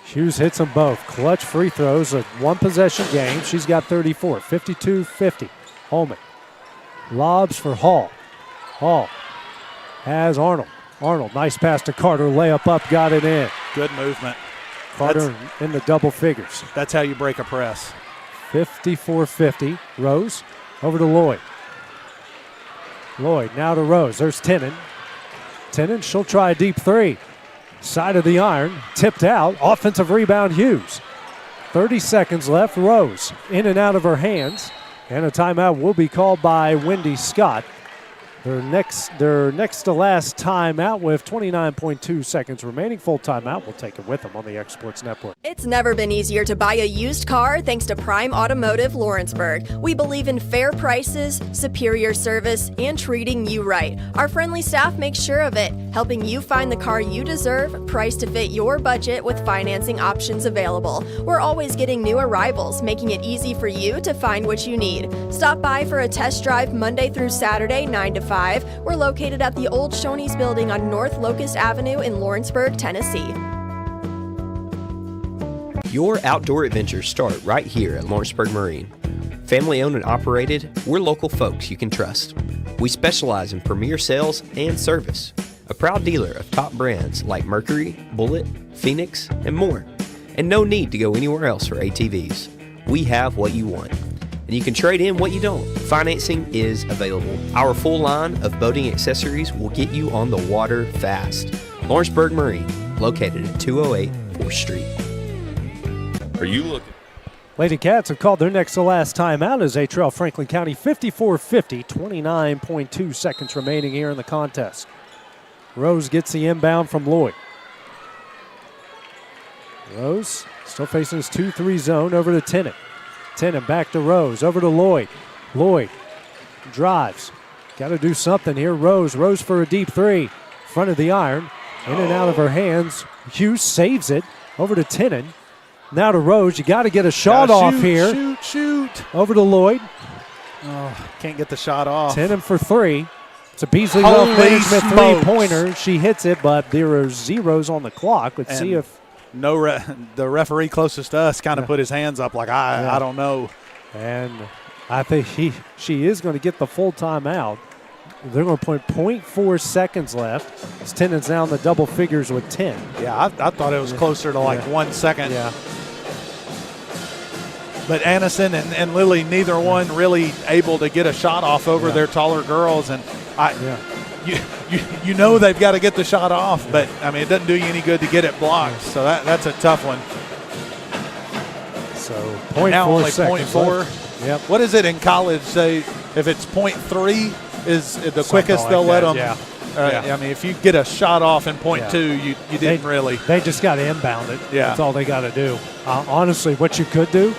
[SPEAKER 13] Hughes hits them both. Clutch free throws, a one-possession game. She's got 34, 52-50. Holman Lobs for Hall. Hall has Arnold. Arnold, nice pass to Carter. Layup up, got it in.
[SPEAKER 14] Good movement.
[SPEAKER 13] Carter in the double figures.
[SPEAKER 14] That's how you break a press.
[SPEAKER 13] 54-50. Rose over to Lloyd. Lloyd now to Rose. There's Tenen. Tenen, she'll try a deep three. Side of the iron, tipped out. Offensive rebound, Hughes. 30 seconds left. Rose in and out of her hands. And a timeout will be called by Wendy Scott. Their next to last timeout with 29.2 seconds remaining. Full timeout. We'll take it with them on the X Sports Network.
[SPEAKER 10] It's never been easier to buy a used car thanks to Prime Automotive Lawrenceburg. We believe in fair prices, superior service, and treating you right. Our friendly staff makes sure of it, helping you find the car you deserve, priced to fit your budget with financing options available. We're always getting new arrivals, making it easy for you to find what you need. Stop by for a test drive Monday through Saturday, 9 to 5. We're located at the old Shoney's building on North Locust Avenue in Lawrenceburg, Tennessee.
[SPEAKER 6] Your outdoor adventures start right here at Lawrenceburg Marine. Family owned and operated, we're local folks you can trust. We specialize in premier sales and service. A proud dealer of top brands like Mercury, Bullet, Phoenix, and more. And no need to go anywhere else for ATVs. We have what you want. And you can trade in what you don't. Financing is available. Our full line of boating accessories will get you on the water fast. Lawrenceburg Marine, located at 208 4th Street.
[SPEAKER 7] Are you looking?
[SPEAKER 13] Lady Cats have called their next to last timeout as they trail Franklin County 54-50, 29.2 seconds remaining here in the contest. Rose gets the inbound from Lloyd. Rose still facing his 2-3 zone over to Tennant. Tennant back to Rose, over to Lloyd. Lloyd drives. Got to do something here. Rose for a deep three. Front of the iron. In and out of her hands. Hughes saves it. Over to Tennant. Now to Rose. You got to get a shot off here.
[SPEAKER 14] Shoot.
[SPEAKER 13] Over to Lloyd.
[SPEAKER 14] Oh, can't get the shot off.
[SPEAKER 13] Tennant for three. It's a Beasley Wealth Management three-pointer. She hits it, but there are zeros on the clock. Let's see if
[SPEAKER 14] the referee closest to us kind of put his hands up like, I don't know.
[SPEAKER 13] And I think she is going to get the full timeout. They're going to put 0.4 seconds left. Tennant's now in the double figures with 10.
[SPEAKER 14] Yeah, I thought it was closer to like 1 second.
[SPEAKER 13] Yeah.
[SPEAKER 14] But Annison and Lily, neither one really able to get a shot off over their taller girls. And you know they've got to get the shot off, but I mean it doesn't do you any good to get it blocked. So that's a tough one.
[SPEAKER 13] So 0.4
[SPEAKER 14] now only
[SPEAKER 13] seconds
[SPEAKER 14] 0.4.
[SPEAKER 13] Left. Yep.
[SPEAKER 14] What is it in college? Say if it's 0.3 is the
[SPEAKER 13] Something
[SPEAKER 14] quickest
[SPEAKER 13] like
[SPEAKER 14] they'll let
[SPEAKER 13] that,
[SPEAKER 14] them.
[SPEAKER 13] yeah.
[SPEAKER 14] I mean if you get a shot off in 0.2, you didn't really.
[SPEAKER 13] They just got to inbound it.
[SPEAKER 14] Yeah.
[SPEAKER 13] That's all they got to do. Honestly, what you could do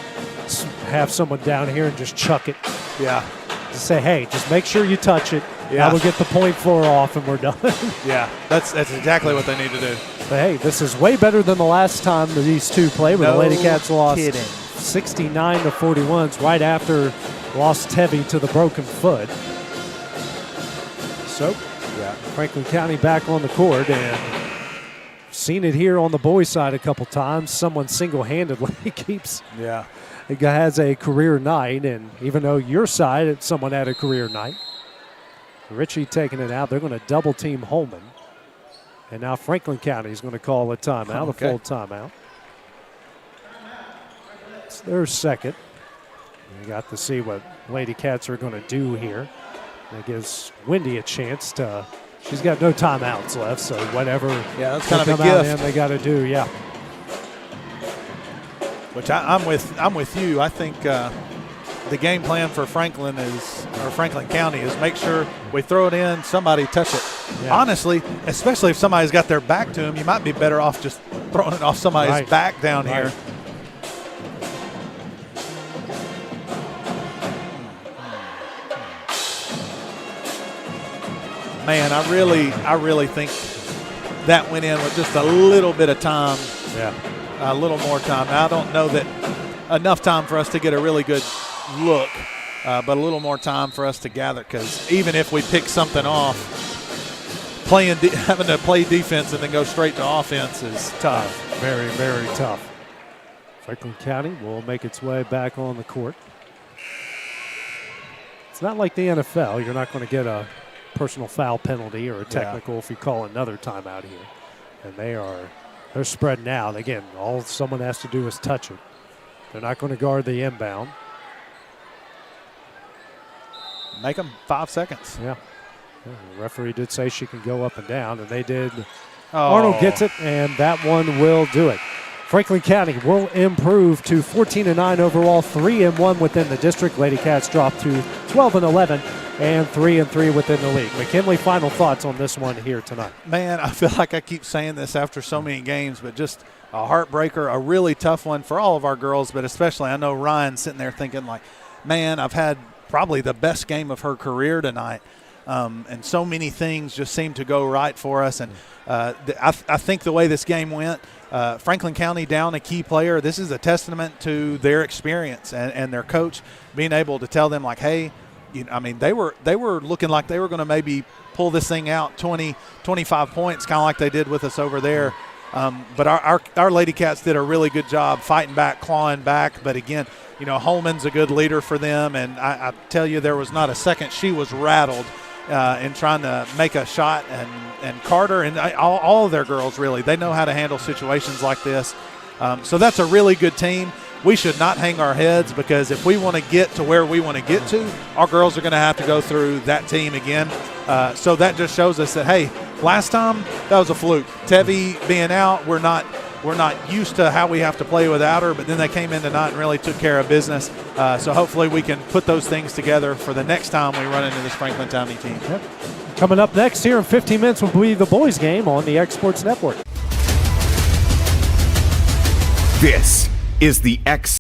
[SPEAKER 13] is have someone down here and just chuck it.
[SPEAKER 14] Yeah.
[SPEAKER 13] Just say, hey, just make sure you touch it.
[SPEAKER 14] Yeah.
[SPEAKER 13] Now we'll get the 0.4 off and we're done.
[SPEAKER 14] Yeah, that's exactly what they need to do.
[SPEAKER 13] But hey, this is way better than the last time that these two played where the Lady Cats lost 69-41. It's right after lost Tevye to the broken foot. So, Franklin County back on the court, and seen it here on the boys' side a couple times. Someone single-handedly keeps.
[SPEAKER 14] Yeah.
[SPEAKER 13] It has a career night, and even though your side, someone had a career night. Ritchie taking it out. They're going to double team Holman. And now Franklin County is going to call a timeout, a full timeout. It's their second. We got to see what Lady Cats are going to do here. That gives Wendy a chance to. She's got no timeouts left, so whatever.
[SPEAKER 14] Yeah, that's kind of a gift.
[SPEAKER 13] They got to do, yeah.
[SPEAKER 14] Which I'm with you. I think the game plan for Franklin County is make sure we throw it in, somebody touch it.
[SPEAKER 13] Yeah.
[SPEAKER 14] Honestly, especially if somebody's got their back to him, you might be better off just throwing it off somebody's back down here. Man, I really think that went in with just a little bit of time.
[SPEAKER 13] Yeah.
[SPEAKER 14] A little more time. Now, I don't know that enough time for us to get a really good look, but a little more time for us to gather, because even if we pick something off, having to play defense and then go straight to offense is tough.
[SPEAKER 13] Very, very tough. Franklin County will make its way back on the court. It's not like the NFL. You're not going to get a personal foul penalty or a technical if you call another timeout here. And they're spreading out. Again, all someone has to do is touch it. They're not going to guard the inbound.
[SPEAKER 14] Make them 5 seconds.
[SPEAKER 13] Yeah. The referee did say she can go up and down, and they did.
[SPEAKER 14] Oh.
[SPEAKER 13] Arnold gets it, and that one will do it. Franklin County will improve to 14-9 overall, 3-1 within the district. Lady Cats drop to 12-11 and 3-3 within the league. McKinley, final thoughts on this one here tonight.
[SPEAKER 14] Man, I feel like I keep saying this after so many games, but just a heartbreaker, a really tough one for all of our girls, but especially I know Ryan sitting there thinking like, man, I've had probably the best game of her career tonight. And so many things just seem to go right for us. And I think the way this game went, Franklin County down a key player, this is a testament to their experience and their coach being able to tell them like, hey, they were looking like they were going to maybe pull this thing out 20, 25 points, kind of like they did with us over there. But our Lady Cats did a really good job fighting back, clawing back. But again, Holman's a good leader for them. And I tell you, there was not a second she was rattled in trying to make a shot. And Carter and all of their girls, really, they know how to handle situations like this. So that's a really good team. We should not hang our heads, because if we want to get to where we want to get to, our girls are going to have to go through that team again. So that just shows us that, hey, last time that was a fluke. Tevi being out, we're not used to how we have to play without her, but then they came in tonight and really took care of business. So hopefully we can put those things together for the next time we run into this Franklin County team.
[SPEAKER 13] Yep. Coming up next here in 15 minutes will be the boys game on the X Sports Network.
[SPEAKER 12] This is the X